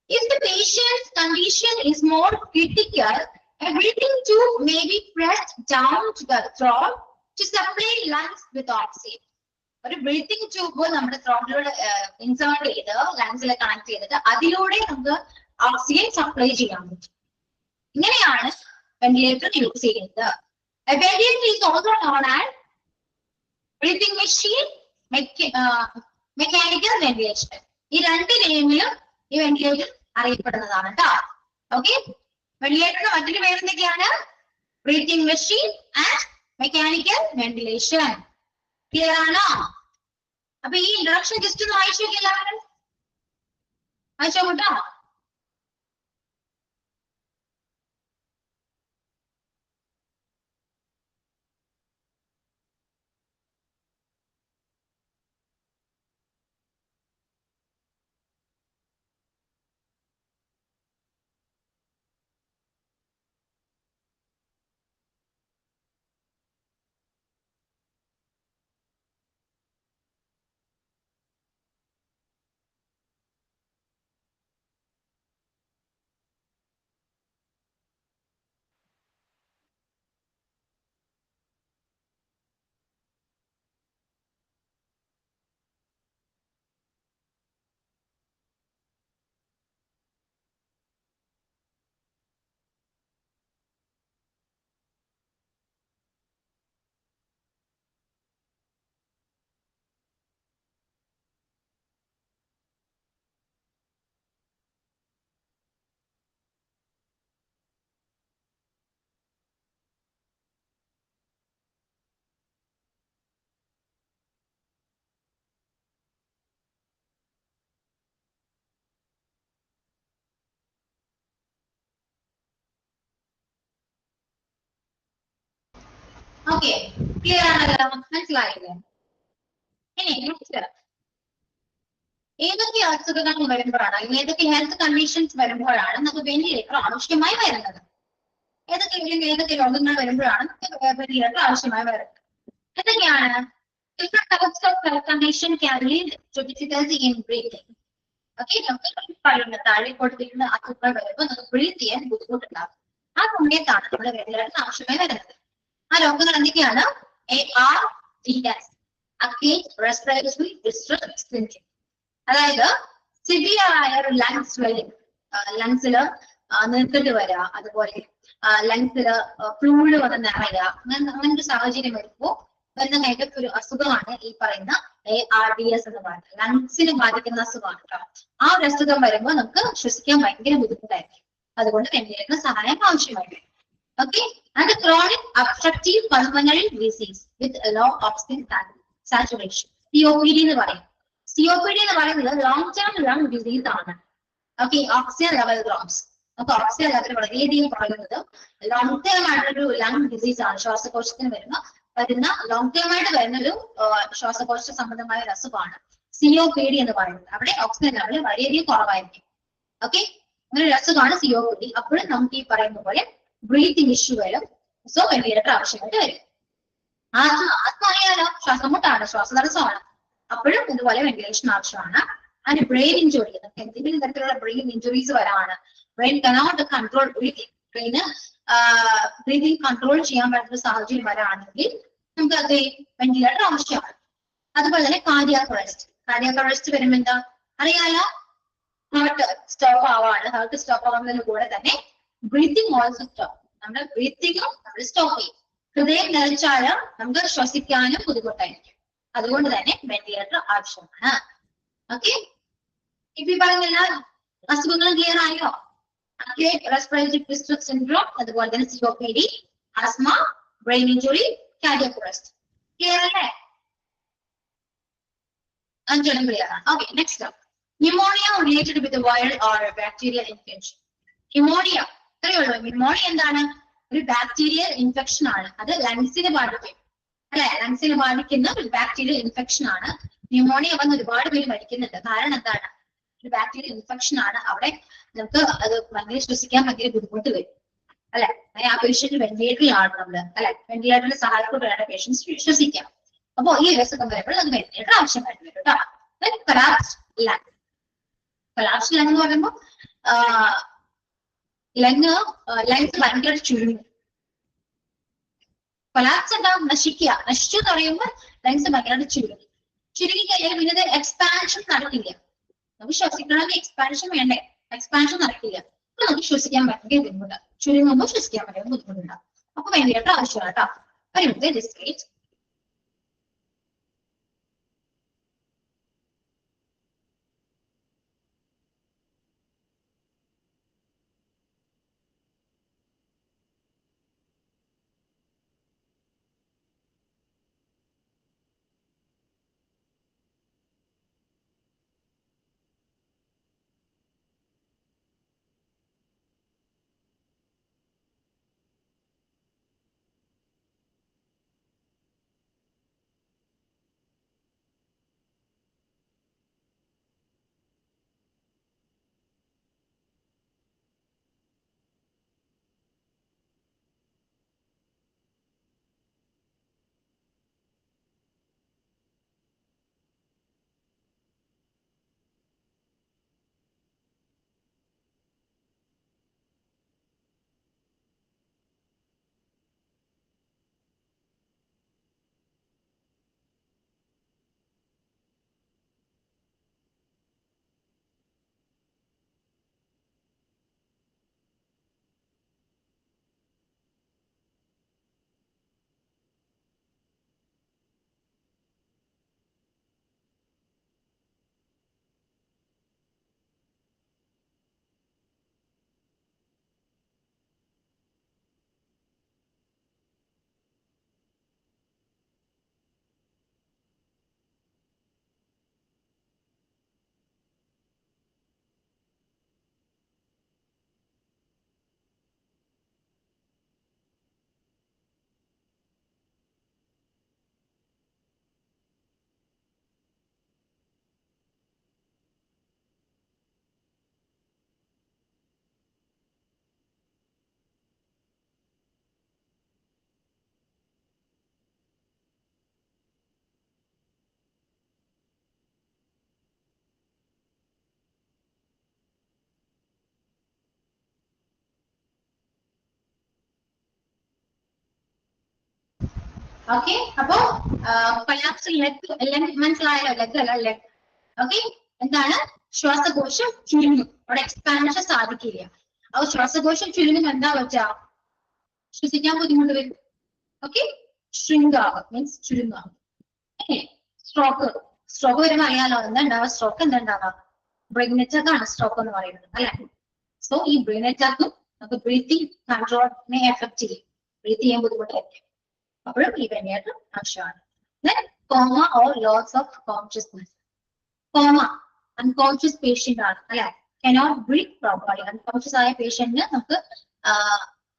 if the patient's condition is more critical, a breathing tube may be pressed down to the throat to supply lungs with oxygen. ഒരു ബ്രീത്തിങ് ട്യൂബ് നമ്മുടെ ത്രോട്ടിലൂടെ ഇൻസേർട്ട് ചെയ്ത് ലങ്സിലെ കണക്ട് ചെയ്തിട്ട് അതിലൂടെ നമുക്ക് ഓക്സിജൻ സപ്ലൈ ചെയ്യാൻ പറ്റും. ഇങ്ങനെയാണ് വെന്റിലേറ്റർ യൂസ് ചെയ്യുന്നത്. Ventilator is also known as breathing machine, mechanical ventilation. ഈ രണ്ട് നെയിമിലും ഈ വെന്റിലേറ്റർ അറിയപ്പെടുന്നതാണ് കേട്ടോ. ഓക്കെ, വെന്റിലേറ്ററിന്റെ മറ്റൊരു പേര് എന്തൊക്കെയാണ്? Breathing machine and mechanical ventilation. Clear ആണോ? അപ്പൊ ഈ ഇൻട്രൊഡക്ഷൻ ജസ്റ്റ് ഒന്ന് വായിച്ചു നോക്കി എല്ലാവരും, വായിച്ചോ കേട്ടോ. ഓക്കെ, ക്ലിയർ ആണല്ലോ, മനസ്സിലായില്ലേ? ഇനി ഏതൊക്കെ അസുഖങ്ങൾ വരുമ്പോഴാണ് അല്ലെങ്കിൽ ഏതൊക്കെ ഹെൽത്ത് കണ്ടീഷൻസ് വരുമ്പോഴാണ് നമുക്ക് വെന്റിലേറ്റർ ആവശ്യമായി വരുന്നത്? ഏതൊക്കെ രോഗങ്ങൾ വരുമ്പോഴാണ് നമുക്ക് വെന്റിലേറ്റർ ആവശ്യമായി വരുന്നത്? എന്തൊക്കെയാണ്? Different types of health condition can lead to difficulty in breathing. Okay, നമുക്ക് പറയുന്ന താഴെ കൊടുത്തിരിക്കുന്ന അസുഖങ്ങൾ വരുമ്പോൾ നമുക്ക് ബ്രീത്ത് ചെയ്യാൻ ബുദ്ധിമുട്ടുണ്ടാകും. ആ സമയത്താണ് നമ്മുടെ വെന്റിലേറ്റർ ആവശ്യമായി വരുന്നത്. ആ രോഗങ്ങൾ എന്തൊക്കെയാണ്? ARDS, acute respiratory distress syndrome. അതായത് സിവിയർ ആയ ഒരു ലങ്സ് സ്വെല്ലിംഗ്, ലങ്സില് നീർക്കെട്ട് വരിക, അതുപോലെ ലങ്സില് ഫ്ലൂയിഡ് വന്ന് നിറയുക, അങ്ങനൊരു സാഹചര്യം വരുമ്പോൾ വരുന്ന ഏതൊക്കെ ഒരു അസുഖമാണ് ഈ പറയുന്ന ARDS എന്ന് പറയുന്നത്. ലങ്സിന് ബാധിക്കുന്ന അസുഖമാണ് കേട്ടോ. ആ ഒരു അസുഖം വരുമ്പോൾ നമുക്ക് ശ്വസിക്കാൻ ഭയങ്കര ബുദ്ധിമുട്ടായിരിക്കും. അതുകൊണ്ട് വെന്റിലേറ്ററിന് സഹായം ആവശ്യമായിട്ട്. Okay, and chronic obstructive pulmonary disease with a low oxygen saturation, COPD എന്ന് പറയും. COPD എന്ന് പറയുന്നത് ലോങ് ടേം ലങ് ഡിസീസ് ആണ്. Okay, oxygen level drops. അപ്പൊ ഓക്സിജൻ ലെവൽ വളരെയധികം കുറയുന്നത് ലോങ് ടേം ആയിട്ടൊരു ലങ് ഡിസീസ് ആണ്. ശ്വാസകോശത്തിന് വരുന്ന ലോങ് ടേം ആയിട്ട് വരുന്ന ഒരു ശ്വാസകോശ സംബന്ധമായ ഒരു അസുഖമാണ് COPD എന്ന് പറയുന്നത്. അവിടെ ഓക്സിജൻ ലെവൽ വളരെയധികം കുറവായിരിക്കും. ഓക്കെ, അങ്ങനെ ഒരു അസുഖമാണ് COPD. അപ്പോഴും നമുക്ക് ഈ പറയുന്ന പോലെ ബ്രീത്തിങ് ഇഷ്യൂ വരും. സോ വെന്റിലേറ്റർ ആവശ്യമായിട്ട് വരും. ആസ്മ അറിയാലോ, ശ്വാസമുട്ടാണ്, ശ്വാസതടസ്സമാണ്, അപ്പോഴും ഇതുപോലെ വെന്റിലേഷൻ ആവശ്യമാണ്. ആൻഡ് ബ്രെയിൻ ഇഞ്ചുറി, നമുക്ക് എന്തെങ്കിലും തരത്തിലുള്ള ബ്രെയിൻ ഇഞ്ചുറീസ് വരാണ്, brain cannot control breathing, breathing control ചെയ്യാൻ പറ്റുന്ന സാഹചര്യം വരാണെങ്കിൽ നമുക്ക് അത് വെന്റിലേറ്റർ ആവശ്യമാണ്. അതുപോലെ തന്നെ കാർഡിയാക് അറസ്റ്റ് വരുമ്പോൾ എന്താ അറിയാലോ, ഹാർട്ട് സ്റ്റോപ്പ് ആവാണ്. ഹാർട്ട് സ്റ്റോപ്പ് ആവുന്നതിന് കൂടെ തന്നെ ബ്രീത്തിങ് ഓൾസോ സ്റ്റോപ്പ്, നമ്മുടെ ബ്രീത്തിങ്ങും നമ്മൾ സ്റ്റോപ്പ് ചെയ്യും. ഹൃദയം നിലച്ചാൽ നമുക്ക് ശ്വസിക്കാനും ബുദ്ധിമുട്ടായിരിക്കും. അതുകൊണ്ട് തന്നെ വെന്റിലേറ്റർ ആവശ്യമാണ്. ഓക്കെ, ഇപ്പൊ ഈ പറഞ്ഞ എല്ലാ അസുഖങ്ങളും ക്ലിയർ ആയോ? അക്യൂട്ട് റെസ്പിറേറ്ററി ഡിസ്ട്രസ് സിൻഡ്രോം, അതുപോലെ തന്നെ COPD, asthma, brain injury, cardiac arrest. Clear അല്ലേ? അഞ്ചെണ്ണം ക്ലിയർ ആണ്. Okay, next pneumonia related with viral or bacterial infection. Pneumonia അറിയുള്ളൂ. ന്യൂമോണിയ എന്താണ്? ഒരു ബാക്ടീരിയൽ ഇൻഫെക്ഷൻ ആണ്. അത് ലങ്സിനെ ബാധിക്കും അല്ലെ? ലങ്സിനെ ബാധിക്കുന്ന ഒരു ബാക്ടീരിയൽ ഇൻഫെക്ഷൻ ആണ്. ന്യൂമോണിയ വന്ന് ഒരുപാട് പേര് മരിക്കുന്നുണ്ട്. കാരണം എന്താണ്? ഒരു ബാക്ടീരിയൽ ഇൻഫെക്ഷൻ ആണ്. അവിടെ നമുക്ക് അത് ഭയങ്കര ശ്വസിക്കാൻ ഭയങ്കര ബുദ്ധിമുട്ട് വരും അല്ലെ? അങ്ങനെ ആ പേഷ്യന്റ് വെന്റിലേറ്ററിലാണ് നമ്മള് അല്ലെ? വെന്റിലേറ്ററിന്റെ സഹായത്തോടെ വേണം പേഷ്യൻസ് ശ്വസിക്കാം. അപ്പൊ ഈ ഒരു അസുഖം വരുമ്പോൾ അത് വെന്റിലേറ്റർ ആവശ്യമായിട്ട് വരും കേട്ടോ. കൊളാപ്സ്ഡ് ലങ് എന്ന് പറയുമ്പോൾ ലങ്സ് ഭയങ്കര ചുരുങ്ങും. കൊളാപ്സ് എന്താ? നശിച്ചു എന്ന് പറയുമ്പോൾ ലങ്സ് ഭയങ്കരമായിട്ട് ചുരുങ്ങി കഴിഞ്ഞാൽ പിന്നെ അത് എക്സ്പാൻഷൻ നടക്കില്ല. നമുക്ക് ശ്വസിക്കണമെങ്കിൽ എക്സ്പാൻഷൻ വേണ്ടേ? എക്സ്പാൻഷൻ നടക്കില്ല. അപ്പൊ നമുക്ക് ശ്വസിക്കാൻ ഭയങ്കര ബുദ്ധിമുട്ടാണ്. ചുരുങ്ങുമ്പോൾ ശ്വസിക്കാൻ ഭയങ്കര ബുദ്ധിമുട്ടുണ്ടാവും. അപ്പൊ വെന്റിലേറ്റർ ആവശ്യമാണ് കേട്ടോ. വരുന്നത് ഡിസ്കേറ്റ്. ഓക്കെ, അപ്പോ കൊളാപ്സ് ലെഗ് മനസ്സിലായല്ലോ? ലെഗ് അല്ല ലെഗ്. ഓക്കെ, എന്താണ്? ശ്വാസകോശം ചുരുങ്ങും. അവിടെ എക്സ്പാൻഷൻ സാധിക്കില്ല. അപ്പൊ ശ്വാസകോശം ചുരുങ്ങും എന്താ വെച്ചാ ശ്വസിക്കാൻ ബുദ്ധിമുട്ട് വരും. ഓക്കെ, ഷ്രിങ്ക് ആകും, മീൻസ് ചുരുങ്ങാകും. സ്ട്രോക്ക് വരുമ്പോൾ അറിയാലോ എന്താ ഉണ്ടാവുക? സ്ട്രോക്ക് എന്താ ഉണ്ടാവുക? ബ്രെയിൻ അറ്റാക്ക് ആണ് സ്ട്രോക്ക് എന്ന് പറയുന്നത് അല്ലെ? സോ ഈ ബ്രെയിൻ അറ്റാക്കും നമുക്ക് ബ്രീത്തിങ് കൺട്രോളിനെ എഫക്ട് ചെയ്യും. ബ്രീത്ത് ചെയ്യാൻ ബുദ്ധിമുട്ടായിരിക്കും. അപ്പോഴും ഈ വെന്റിലേറ്റർ ആവശ്യമാണ്. Coma or loss of consciousness. Coma unconscious patient ആണ് അല്ലെ? Cannot breath properly. അൺകോൺഷ്യസ് ആയ പേഷ്യന്റിന് നമുക്ക്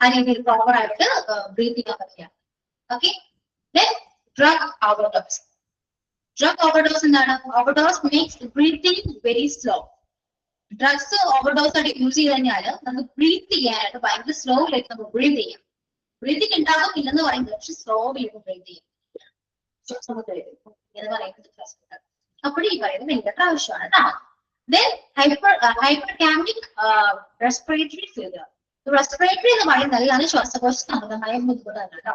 ആ രീതിയിൽ പ്രോപ്പർ ആയിട്ട് ബ്രീത്ത് ചെയ്യാൻ പറ്റില്ല. Okay, drug overdose. Drug overdose എന്താണ്? Overdose makes breathing very slow. Drugs overdose ആയിട്ട് യൂസ് ചെയ്ത് കഴിഞ്ഞാൽ നമുക്ക് ബ്രീത്ത് ചെയ്യാനായിട്ട് ഭയങ്കര സ്ലോ ആയിട്ട് നമുക്ക് ബ്രീത്ത് ചെയ്യാം. ബ്രീത്തിങ് ഉണ്ടാകും ഇല്ലെന്ന് പറയുന്നത്, പക്ഷെ സ്ലോ ആയിട്ട് ബ്രീത്ത് ചെയ്യും എന്ന് പറയുന്നത്. അപ്പോഴും ഈ പറയുന്നത് വെന്റിലേറ്റർ ആവശ്യമാണ് കേട്ടോ. Then hypercapnic respiratory failure. Respiratory എന്ന് പറയുന്നത് അതാണ് ശ്വാസകോശ സംബന്ധമായ ബുദ്ധിമുട്ടാണ് കേട്ടോ.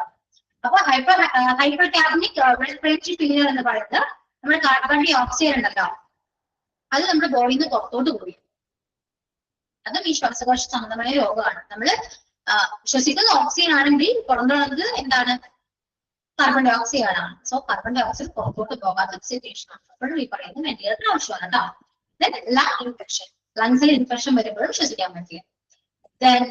അപ്പൊ ഹൈപ്പർകാപ്നിക് റെസ്പിറേറ്ററി ഫെയിലിയർ എന്ന് പറയുന്നത് നമ്മുടെ കാർബൺ ഡൈ ഓക്സൈഡ് ഉണ്ടല്ലോ, അത് നമ്മുടെ ബോഡിയിൽ നിന്ന് പുറത്തോട്ട് പോയി. അതും ഈ ശ്വാസകോശ സംബന്ധമായ രോഗമാണ്. നമ്മൾ ശ്വസിക്കുന്ന ഓക്സിജൻ ആണെങ്കിൽ പുറന്തള്ളുന്നത് എന്താണ്? കാർബൺ ഡൈ ഓക്സൈഡ് ആണ്. സോ കാർബൺ ഡൈ ഓക്സൈഡ് പുറത്തോട്ട് പോകാത്ത സിറ്റുവേഷൻ ആണ്. അപ്പോഴും ഈ പറയുന്നത് വെന്റിലേറ്റർ ആവശ്യമാണ് കേട്ടോ. Then lung infection. ലങ്സിൽ ഇൻഫെക്ഷൻ വരുമ്പോഴും ശ്വസിക്കാൻ പറ്റില്ല. Then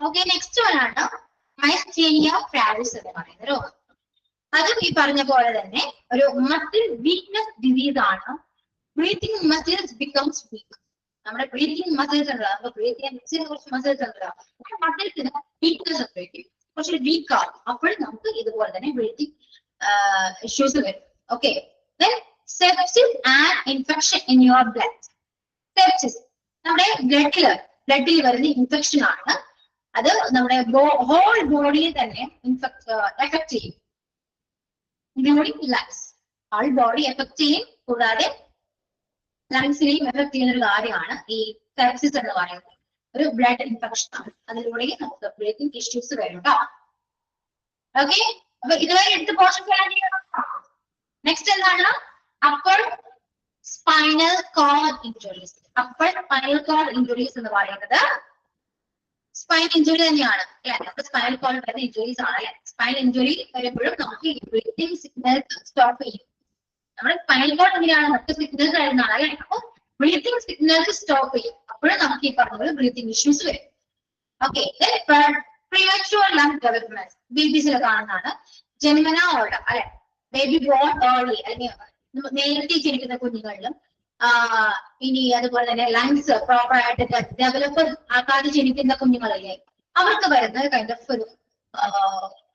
ഓക്കെ, നെക്സ്റ്റ് വൺ ആണ് മൈസ്തീനിയ ഗ്രാവിസ് എന്ന് പറയുന്ന രോഗം. അതും ഈ പറഞ്ഞ പോലെ തന്നെ ഒരു മസിൽ വീക്ക്നെസ് ഡിസീസ് ആണ്. Breathing muscles becomes weak. നമ്മുടെ ബ്രീത്തിങ് മസിൽസ് ഉണ്ടല്ലോ, നമുക്ക് ബ്രീത്ത് ചെയ്യാൻ കുറച്ച് മസിൽസ് ഉണ്ടല്ലോ, മസിൽസിന് വീക്ക്നെസ് ഒക്കെ കുറച്ച് വീക്ക് ആവും. അപ്പോഴും നമുക്ക് ഇതുപോലെ തന്നെ ബ്രീത്തിങ് ഇഷ്യൂസ് വരും. Okay, sepsis and infection in your blood. Sepsis നമ്മുടെ ബ്ലഡിൽ വരുന്ന ഇൻഫെക്ഷൻ ആണ്. അത് നമ്മുടെ ഹോൾ ബോഡിയെ തന്നെ എഫക്ട് ചെയ്യും, including lungs. Whole body effect ചെയ്യും, കൂടാതെ ലങ്സിനെയും എഫക്ട് ചെയ്യുന്ന ഒരു കാര്യമാണ് ഈ സെപ്സിസ് എന്ന് പറയുന്നത്. ഒരു ബ്ലഡ് ഇൻഫെക്ഷൻ ആണ്. അതിലൂടെ നമുക്ക് ബ്രീത്തിങ് ഇഷ്യൂസ് വരും കേട്ടോ. ഓക്കെ, അപ്പൊ ഇതുവരെ എടുത്ത് പോർഷൻ നെക്സ്റ്റ് എന്താണ്? Upper spinal cord injuries. Upper spinal cord injuries എന്ന് പറയുന്നത് സ്പൈൻ ഇഞ്ചുറി തന്നെയാണ് അല്ലെ. നമുക്ക് സ്പൈനൽ കോർഡ് വരുന്ന ഇഞ്ചുറീസ് ആണ് അല്ലെ. സ്പൈൻ ഇഞ്ചുറി വരുമ്പോഴും നമുക്ക് ബ്രീത്തിങ് സിഗ്നൽസ് സ്റ്റോപ്പ് ചെയ്യും. നമ്മുടെ സ്പൈനൽ കോർഡ് എങ്ങനെയാണ്? നമുക്ക് സിഗ്നൽസ് വരുന്നതാണ് അല്ലെ. അപ്പൊ ബ്രീത്തിങ് സിഗ്നൽസ് സ്റ്റോപ്പ് ചെയ്യും. അപ്പോഴും നമുക്ക് ഈ പറഞ്ഞ ബ്രീത്തിങ് ഇഷ്യൂസ് വരും. ഓക്കെ, പ്രീമച്യൂർ ലങ് ഡെവലപ്മെന്റ് ബേബീസിൽ കാണുന്നതാണ്. ജന്മനാ ഓൾഡർ അല്ലെ, ബേബി ബോൺ ഏർലി അല്ലെങ്കിൽ നേരത്തെ ജനിക്കുന്ന കുഞ്ഞുങ്ങളിലും ഇനി അതുപോലെ തന്നെ ലങ്സ് പ്രോപ്പർ ആയിട്ട് ഡെവലപ്പ് ആക്കാതെ ജനിക്കുന്ന കുഞ്ഞുങ്ങളില്ലേ, അവർക്ക് വരുന്ന കൈൻഡ് ഓഫ്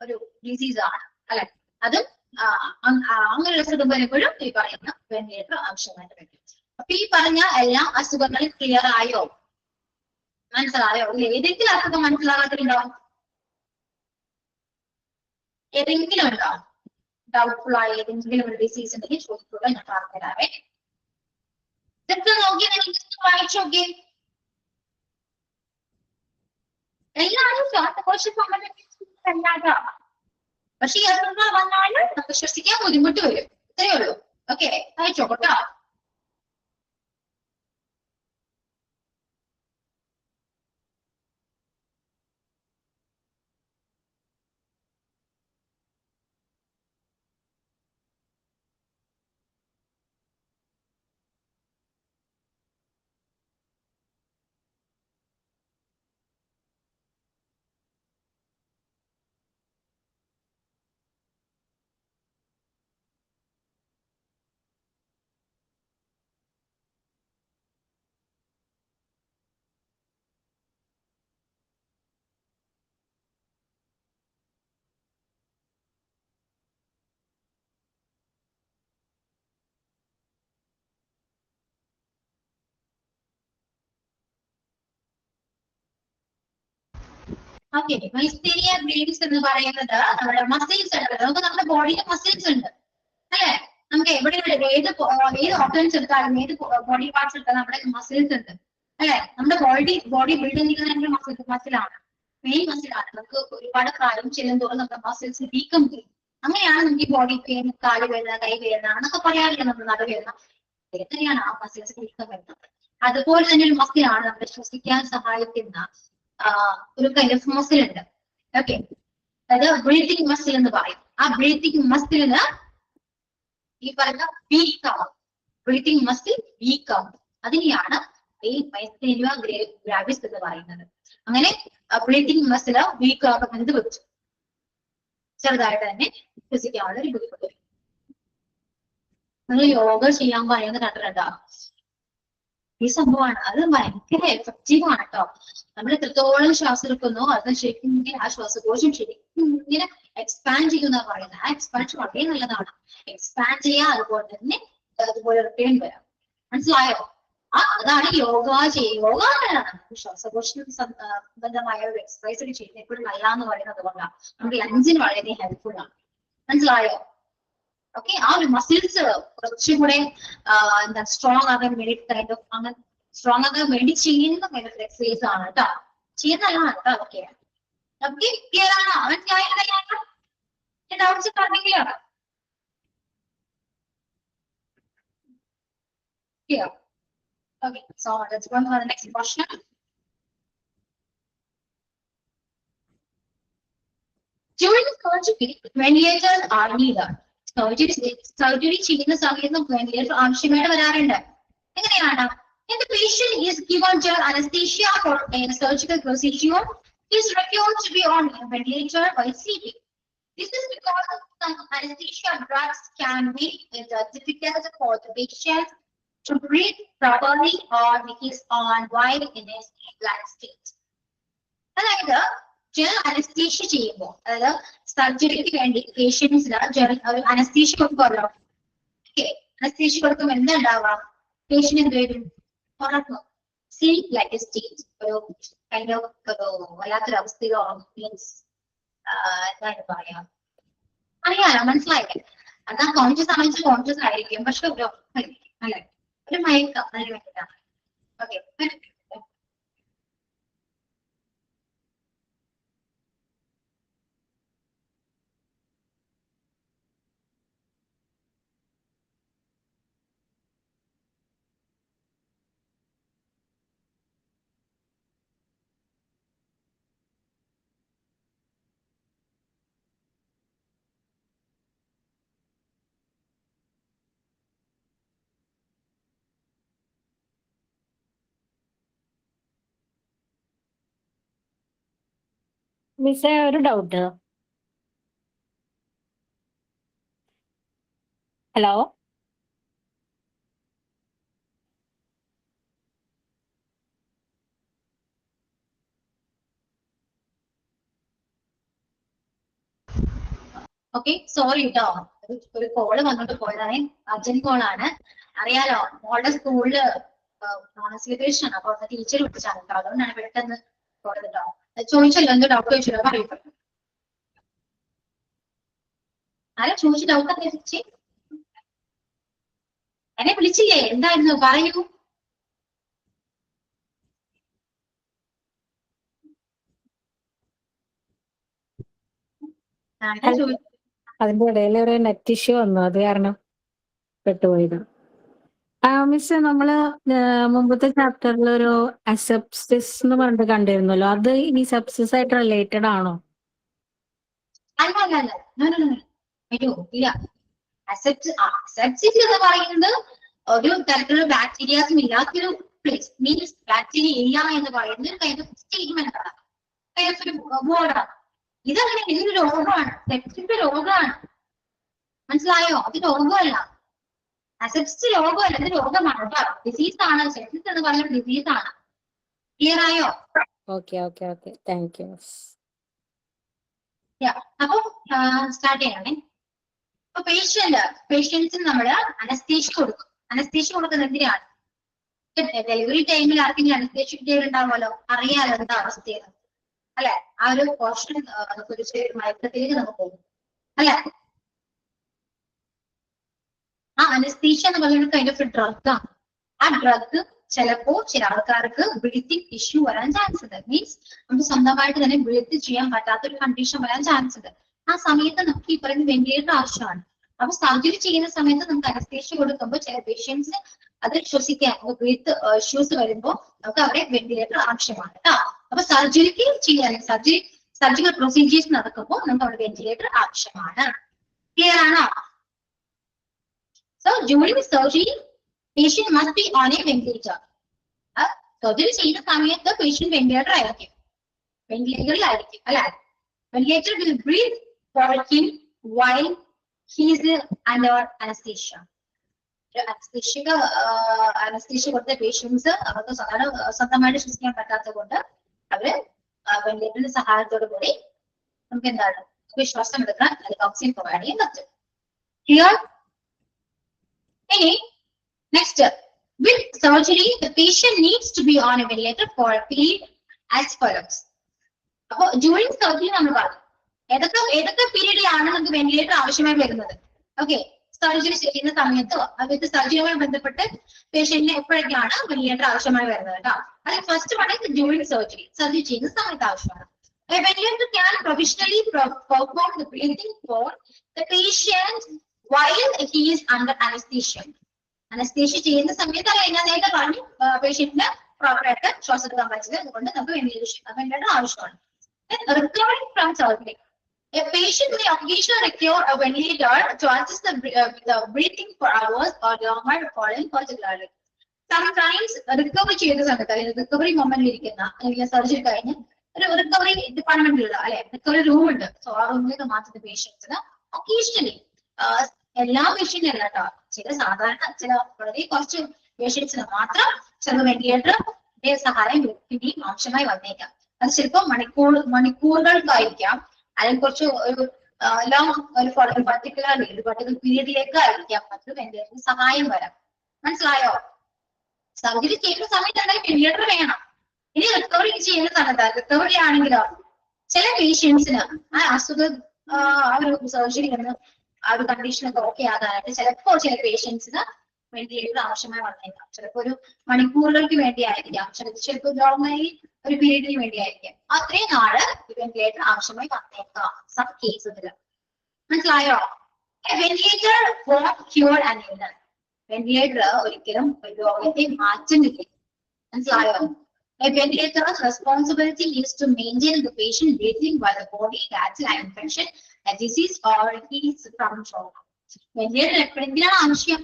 ഒരു ഡിസീസ് ആണ് അല്ലെ. അതും അങ്ങനെയുള്ള അസുഖം വരുമ്പോഴും ഈ പറയുന്ന വെന്റിലേറ്റർ ആവശ്യമായിട്ട് വരും. അപ്പൊ ഈ പറഞ്ഞ എല്ലാ അസുഖങ്ങളും ക്ലിയർ ആയോ? മനസ്സിലായോ? ഏതെങ്കിലും അസുഖം മനസ്സിലാകാത്തിട്ടുണ്ടോ? ഏതെങ്കിലും ഉണ്ടോ ഡൗട്ട്ഫുൾ ആയ ഏതെങ്കിലും ഒരു ഡിസീസ് ഉണ്ടെങ്കിൽ ചോദിക്കുക, ഞാൻ പറഞ്ഞുതരാവേ. ഇതൊക്കെ നോക്കി വായിച്ചു നോക്കി. എല്ലാവരും ശ്വാസകോശ സംബന്ധിച്ചല്ലാതെ, പക്ഷെ ഈ അസുഖങ്ങൾ വന്നാൽ നമുക്ക് ശ്വസിക്കാൻ ബുദ്ധിമുട്ട് വരും. ഇത്രയേ ഉള്ളൂ. ഓക്കെ, വായിച്ചോട്ടോ. ഓക്കെ, മൈസ്തീനിയ ഗ്രാവിസ് എന്ന് പറയുന്നത് നമ്മുടെ മസിൽസ് ഉണ്ട്. നമുക്ക് നമ്മുടെ ബോഡിയിലെ മസിൽസ് ഉണ്ട് അല്ലെ. നമുക്ക് എവിടെ ഏത് ഓർഗൻസ് എടുത്താലും ഏത് ബോഡി പാർട്സ് എടുത്താലും നമ്മുടെ മസിൽസ് ഉണ്ട് അല്ലെ. നമ്മുടെ ബോഡി ബിൽഡ് ചെയ്യുന്നത് മസിലാണ്, മെയിൻ മസിലാണ്. നമുക്ക് ഒരുപാട് കാലം ചെല്ലുന്തോറും നമ്മുടെ മസിൽസ് വീക്കം ചെയ്യും. അങ്ങനെയാണ് നമുക്ക് ഈ ബോഡി പെയിൻ, കാല് വേദന, കൈ വേദന എന്നൊക്കെ പറയാറില്ല. നമ്മൾ നടുവേദന തന്നെയാണ് ആ മസിൽസ് വീക്കം വരുന്നത്. അതുപോലെ തന്നെ ഒരു മസിലാണ് നമ്മളെ ശ്വസിക്കാൻ സഹായിക്കുന്ന ഒരു കൈൻഡ് ഓഫ് മസിൽ ഉണ്ട്. ഓക്കെ, അത് ബ്രീത്തിങ് മസിൽ എന്ന് പറയും. ആ ബ്രീത്തിങ് മസിലിന് ഈ പറയുന്ന വീക്ക് ആവും, ബ്രീത്തിങ് മസിൽ വീക്ക് ആവും. അതിനെയാണ് ഈ മൈസ്തീനിയ ഗ്രാവിസ് എന്ന് പറയുന്നത്. അങ്ങനെ ബ്രീത്തിങ് മസിൽ വീക്ക് ആകുന്നത് വെച്ചു ചെറുതായിട്ട് തന്നെ ശ്വസിക്കാനുള്ള ഒരു ബുദ്ധിമുട്ട്. നിങ്ങൾ യോഗ ചെയ്യാൻ പറയുന്നത് കണ്ടിട്ടുണ്ടോ? ഈ സംഭവമാണ്, അത് ഭയങ്കര എഫക്റ്റീവ് ആണ് കേട്ടോ. നമ്മൾ എത്രത്തോളം ശ്വാസം എടുക്കുന്നോ അത് ശരിക്കും ആ ശ്വാസകോശം ശരിക്കും ഇങ്ങനെ എക്സ്പാൻഡ് ചെയ്യുന്ന പറയുന്നത്. ആ എക്സ്പാൻഷൻ വളരെ നല്ലതാണ്. എക്സ്പാൻഡ് ചെയ്യാം, അതുപോലെ റിട്ടേൺ വരാം. മനസ്സിലായോ? അതാണ് യോഗ യോഗ ശ്വാസകോശത്തിന് സംബന്ധമായ ഒരു എക്സസൈസ് ചെയ്യുന്നത് എപ്പോഴും നല്ലതെന്ന് പറയുന്നത് കൊണ്ടാണ്. നമുക്ക് ലങ്സിന് വളരെ ഹെൽപ്ഫുൾ ആണ്. മനസ്സിലായോ? ഓക്കെ, ആ ഒരു മസിൽസ് കുറച്ചും കൂടെ എന്താ സ്ട്രോങ് ആകാൻ വേണ്ടി അങ്ങനെ സ്ട്രോങ് ആകാൻ വേണ്ടി ചെയ്യുന്ന എക്സസൈസ് ആണ് കേട്ടോ. ചെയ്യുന്നതാണ് കേട്ടോ. ഓക്കെ ഓക്കെ, ക്ലിയർ ആണോ? ഡൗട്ട്സ് പറഞ്ഞെങ്കിലോ? Clear? Okay, so let's go on to the next question. During surgery, ventilators are needed. Surgery ചെയ്യുന്ന സമയത്ത് വെന്റിലേറ്റർ ആവശ്യമായിട്ട് വരാറുണ്ട്. എങ്ങനെയാണ്? If the patient is given general anesthesia for a surgical procedure, he is required to be on a ventilator while sleeping. This is because some anesthesia drugs can make it difficult for the patient to breathe properly or he is on while in a sleep-like state. അതായത് general anaesthesia ചെയ്യുമ്പോൾ, അതായത് സർജറിക്ക് വേണ്ടി പേഷ്യൻസിന് ഒരു anaesthesia കൊടുക്കുമല്ലോ. Okay, anaesthesia കൊടുക്കുമ്പോൾ എന്താ ഉണ്ടാവുക? പേഷ്യന്റ് എന്ത് വരും? ഉറങ്ങും. സ്ലീപ് ലൈക്ക് സ്റ്റേറ്റ്, ഒരു കൈൻഡ് ഓഫ് വല്ലാത്തൊരു അവസ്ഥയിലോ മീൻസ് എന്താണ് പറയാ, അറിയാലോ, മനസ്സിലായില്ലേ? എന്നാൽ കോൺഷ്യസ് ആണെങ്കിൽ കോൺഷ്യസ് ആയിരിക്കും, പക്ഷെ ഒരു അല്ലെ ഒരു മയക്കം അതിന് വേണ്ടിയിട്ടാണ്. ഓക്കെ, മിസ്സേ ഒരു ഡൗട്ട്. ഹലോ, ഓക്കെ, സോറി കേട്ടോ, ഒരു കോള് വന്നിട്ട് പോയതാണ്. അർജന്റ് കോളാണ്. അറിയാലോ, മോളുടെ സ്കൂളില് സെലിബ്രേഷൻ ആണ്. അപ്പൊ ടീച്ചർ വിളിച്ചാണ് കേട്ടോ, അതുകൊണ്ടാണ് പെട്ടെന്ന് പോയത് കേട്ടോ. ചോദിച്ചല്ലോ, എന്തോ ഡൗട്ട് ചോദിച്ചല്ലോ, പറയൂ. ആരാ ചോദിച്ച ഡൗട്ട്? ചേച്ചി എന്നെ വിളിച്ചില്ലേ? എന്തായിരുന്നു പറയൂ. അതിന്റെ ഇടയിൽ ഒരു നെറ്റ് ഇഷ്യൂ വന്നു, അത് കാരണം പെട്ടുപോയത്. മിസ്, നമ്മള് മുമ്പത്തെ ചാപ്റ്ററിൽ ഒരു അസെപ്സിസ് എന്ന് പറഞ്ഞിട്ട് കണ്ടിരുന്നല്ലോ, അത് ഈ സെപ്സിസ് ആയിട്ട് റിലേറ്റഡ് ആണോ? അല്ല, ഇല്ല. അസെപ്സിസ് എന്ന് പറയുന്നത് ഒരു തരത്തിലുള്ള ബാക്ടീരിയാസും ഇല്ലാത്തൊരു പ്ലേസ്, മീൻസ് ബാക്ടീരിയ ഇല്ല എന്ന് പറയുന്നത് ഒരു കൈൻഡ് ഓഫ് സ്റ്റേറ്റ്മെന്റ് ആണ്, കൈൻഡ് ഓഫ് ഒരു വേർഡാണ്. ഇതങ്ങനെ ഇതൊരു രോഗമാണ്, സെപ്സിസ് രോഗമാണ്. മനസ്സിലായോ? അത് രോഗമല്ല, അസെപ്സിസ് രോഗമല്ല, ഇത് രോഗമാണ് കേട്ടോ, ഡിസീസ് ആണ്. സെപ്സിസ് എന്ന് പറയുന്ന ഡിസീസ് ആണ്. ക്ലിയർ ആയോ? Okay okay okay, thank U. അപ്പൊ സ്റ്റാർട്ട് ചെയ്യണേ. അപ്പൊ പേഷ്യൻസിന് നമ്മള് അനസ്തേഷ്യ കൊടുക്കും. അനസ്തേഷ്യ കൊടുക്കുന്നത് എന്തിനാണ്? ഡെലിവറി ടൈമിൽ ആർക്കെങ്കിലും അനസ്തേഷ്യ ഉണ്ടാവുമല്ലോ, അറിയാലോ എന്താ അവസ്ഥയാണ് അല്ലെ? ആ ഒരു പോർഷൻ കുറിച്ച് മയക്കത്തിലേക്ക് നമുക്ക് പോകും അല്ലെ? ആ അനസ്തീഷ്യ എന്ന് പറയുന്നത് കൈൻഡ് ഓഫ് ഡ്രഗ് ആണ്. ആ ഡ്രഗ് ചിലപ്പോ ചില ആൾക്കാർക്ക് ബ്രീത്തിങ് ഇഷ്യൂ വരാൻ ചാൻസ് ഉണ്ട്. മീൻസ് നമുക്ക് സ്വന്തമായിട്ട് തന്നെ ബ്രീത്ത് ചെയ്യാൻ പറ്റാത്തൊരു കണ്ടീഷൻ വരാൻ ചാൻസ് ഉണ്ട്. ആ സമയത്ത് നമുക്ക് ഈ പറയുന്ന വെന്റിലേറ്റർ ആവശ്യമാണ്. അപ്പൊ സർജറി ചെയ്യുന്ന സമയത്ത് നമുക്ക് അനസ്തേഷ്യ കൊടുക്കുമ്പോൾ ചില പേഷ്യൻസ് അത് ശ്വസിക്കാൻ ബ്രീത്ത് ഇഷ്യൂസ് വരുമ്പോൾ നമുക്ക് അവിടെ വെന്റിലേറ്റർ ആവശ്യമാണ് കേട്ടോ. അപ്പൊ സർജറിക്ക് ചെയ്യാൻ സർജിക്കൽ പ്രൊസീജിയേഴ്സ് നടക്കുമ്പോൾ നമുക്ക് അവിടെ വെന്റിലേറ്റർ ആവശ്യമാണ്. ക്ലിയർ ആണോ? So during surgery, patient must be on a ventilator. Surgery ചെയ്യുന്ന സമയത്ത് പേഷ്യന്റ് വെന്റിലേറ്റർ ആയിരിക്കും, വെന്റിലേറ്ററിലായിരിക്കും അല്ലെ. Ventilator will breathe for him while he is under anesthesia. Anaesthesia കൊടുത്ത പേഷ്യൻസ് അവർക്ക് സ്വന്തമായിട്ട് ശ്വസിക്കാൻ പറ്റാത്തത് കൊണ്ട് അവര് വെന്റിലേറ്ററിന്റെ സഹായത്തോടു കൂടി നമുക്ക് എന്താണ് ശ്വാസം എടുക്കാൻ അല്ലെങ്കിൽ ഓക്സിജൻ പ്രൊവൈഡ് ചെയ്യാൻ പറ്റും. ക്ലിയർ? ഇനി next, with surgery the patient needs to be on a ventilator for a period as follows. അപ്പോൾ ഡ്യൂറിങ് സർജറി നമ്മൾ പറഞ്ഞു ഏതൊക്കെ പീരീഡിലാണ് നമുക്ക് വെന്റിലേറ്റർ ആവശ്യമായി വരുന്നത്. ഓക്കെ, സർജറി ചെയ്യുന്ന സമയത്തോ വിത്ത് സർജറിയുമായി ബന്ധപ്പെട്ട് പേഷ്യന്റിന് എപ്പോഴൊക്കെയാണ് വെന്റിലേറ്റർ ആവശ്യമായി വരുന്നത് കേട്ടോ. അതിൽ first one during surgery, surgery ചെയ്യുന്ന സമയത്ത് ആവശ്യമാണ്. A ventilator can provisionally perform the breathing for the patient while he is under anesthesia. Anaesthesia ചെയ്യുന്ന സമയത്ത് ഞാൻ നേരത്തെ പറഞ്ഞു പേഷ്യന്റിന് പ്രോപ്പറായിട്ട് ശ്വാസം എടുക്കാൻ പറ്റുന്നത്, അതുകൊണ്ട് നമുക്ക് വെന്റിലേറ്റർ ആവശ്യമാണ്. Recovering from surgery, a patient may occasionally require a ventilator to assist the breathing for hours or longer following particularly. Sometimes recovery ചെയ്യുന്ന സമയത്ത് അല്ലെങ്കിൽ റിക്കവറി മൊമെന്റിൽ ഇരിക്കുന്ന അല്ലെങ്കിൽ സർജറി കഴിഞ്ഞ് ഒരു റിക്കവറി ഡിപ്പാർട്ട്മെന്റിലുള്ള അല്ലെ റിക്കവറി റൂം ഉണ്ട്. സോ ആ റൂമിലേക്ക് മാറ്റുന്ന പേഷ്യൻസിന് ഒക്കേഷണലി, എല്ലാ പേഷ്യന്റും അല്ല കേട്ടോ, സാധാരണ ചില വളരെ കുറച്ച് പേഷ്യൻസിന് മാത്രം ചില വെന്റിലേറ്ററിന്റെ സഹായം പിന്നെയും ആവശ്യമായി വന്നേക്കാം. അത് ചിലപ്പോൾ മണിക്കൂറുകൾക്കായിരിക്കാം, അല്ലെങ്കിൽ കുറച്ച് ഒരു ലോങ് ഒരു പർട്ടിക്കുലർ പീരീഡിലേക്ക് ആയിരിക്കാം മറ്റൊരു വെന്റിലേറ്ററിന് സഹായം വരാം. മനസ്സിലായോ? സർജറി ചെയ്യുന്ന സമയത്ത് എന്തായാലും വെന്റിലേറ്റർ വേണം. ഇനി റിക്കവറി ചെയ്യുന്ന സമയത്ത് റിക്കവറി ആണെങ്കിലോ ചില പേഷ്യൻസിന് ആ അസുഖം ആ ഒരു സർജറി ആ ഒരു കണ്ടീഷനൊക്കെ ഓക്കെ ആകാനായിട്ട് ചിലപ്പോൾ ചില പേഷ്യൻസിന് വെന്റിലേറ്റർ ആവശ്യമായി വന്നേക്കാം. ചിലപ്പോൾ ഒരു മണിക്കൂറുകൾക്ക് വേണ്ടി ആയിരിക്കാം, ചിലപ്പോൾ ലോങ്ങായി ഒരു പീരീഡിന് വേണ്ടി ആയിരിക്കാം. അത്രയും നാള് വെന്റിലേറ്റർ ആവശ്യമായി വന്നേക്കാം സം കേസസിൽ. മനസ്സിലായോ? Ventilator cure and illness. Ventilator ഒരിക്കലും ഒരു രോഗത്തെ മാറ്റുന്നില്ല. മനസ്സിലായോ? A ventilator's responsibility is to maintain the patient breathing while the body battles an infection, a disease, or heals from trauma. Ventilator എപ്പോഴെങ്കിലാണ് ആവശ്യം?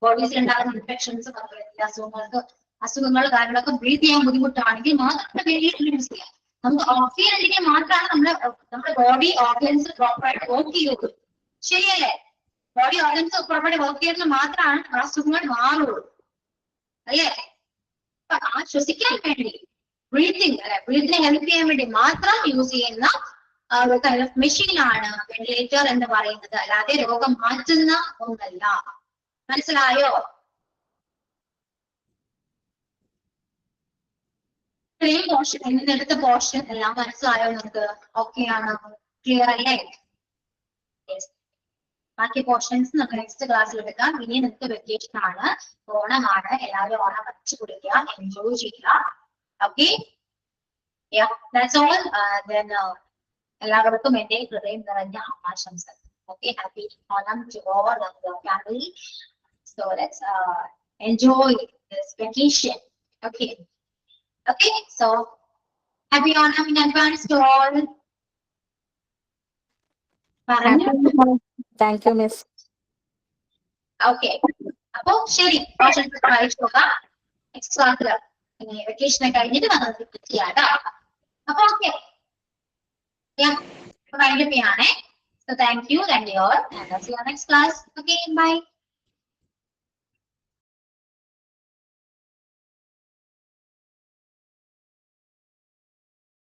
ബോഡീസിൽ ഉണ്ടാകുന്ന ഇൻഫെക്ഷൻസ്, അസുഖങ്ങൾ കാര്യങ്ങളൊക്കെ ബ്രീത്ത് ചെയ്യാൻ ബുദ്ധിമുട്ടാണെങ്കിൽ മാത്രം വെന്റിലേറ്റർ യൂസ് ചെയ്യാം. നമുക്ക് ഓക്സിജൻ ഉണ്ടെങ്കിൽ മാത്രമാണ് നമ്മുടെ ബോഡി ഓർഗൻസ് പ്രോപ്പറായിട്ട് വർക്ക് ചെയ്യുള്ളൂ. ശരിയല്ലേ? ബോഡി ഓർഗൻസ് പ്രോപ്പറായിട്ട് വർക്ക് ചെയ്യുന്നത് മാത്രമാണ് അസുഖങ്ങൾ മാറുള്ളൂ അല്ലേ? ശ്വസിക്കാൻ വേണ്ടി ബ്രീത്തിങ് അല്ലെ, ബ്രീത്തിനെ ഹെൽപ്പ് ചെയ്യാൻ വേണ്ടി മാത്രം യൂസ് ചെയ്യുന്ന ഒരു കൈൻഡ് ഓഫ് മെഷീനാണ് വെന്റിലേറ്റർ എന്ന് പറയുന്നത്. അല്ലാതെ രോഗം മാറ്റുന്ന ഒന്നല്ല. മനസ്സിലായോ? ഇത്രയും പോർഷൻ ഇന്നെടുത്ത പോർഷൻ എല്ലാം മനസ്സിലായോ നിങ്ങൾക്ക്? ഓക്കെ ആണ്? ക്ലിയർ അല്ലേ? ബാക്കി പോർഷൻസ് നമുക്ക് നെക്സ്റ്റ് ക്ലാസ്സിൽ എടുക്കാം. ഇനി നിങ്ങൾക്ക് വെക്കേഷൻ ആണ്, ഓണമാണ്, എല്ലാവരും ഓണം പഠിച്ചു കൊടുക്കുക, എൻജോയ് ചെയ്യുക. Okay, that's all. എല്ലാവർക്കും എന്റെ ഹൃദയം നിറഞ്ഞ ആശംസകൾ. Okay, happy Onam to all the family. So let's enjoy this vacation. Okay, okay, so happy Onam in advance to all. Thank you miss. Okay, അപ്പൊ ശരി, വായിച്ചു നോക്കാം. നെക്സ്റ്റ് ക്ലാസ്സിൽ വെക്കേഷനെ കഴിഞ്ഞിട്ട് നമുക്ക് ചെയ്യാം കേട്ടോ. അപ്പൊ ഓക്കെ, വൈൻഡപ്പ് ചെയ്യാണേ. So thank you all and see you next class. Okay, bye.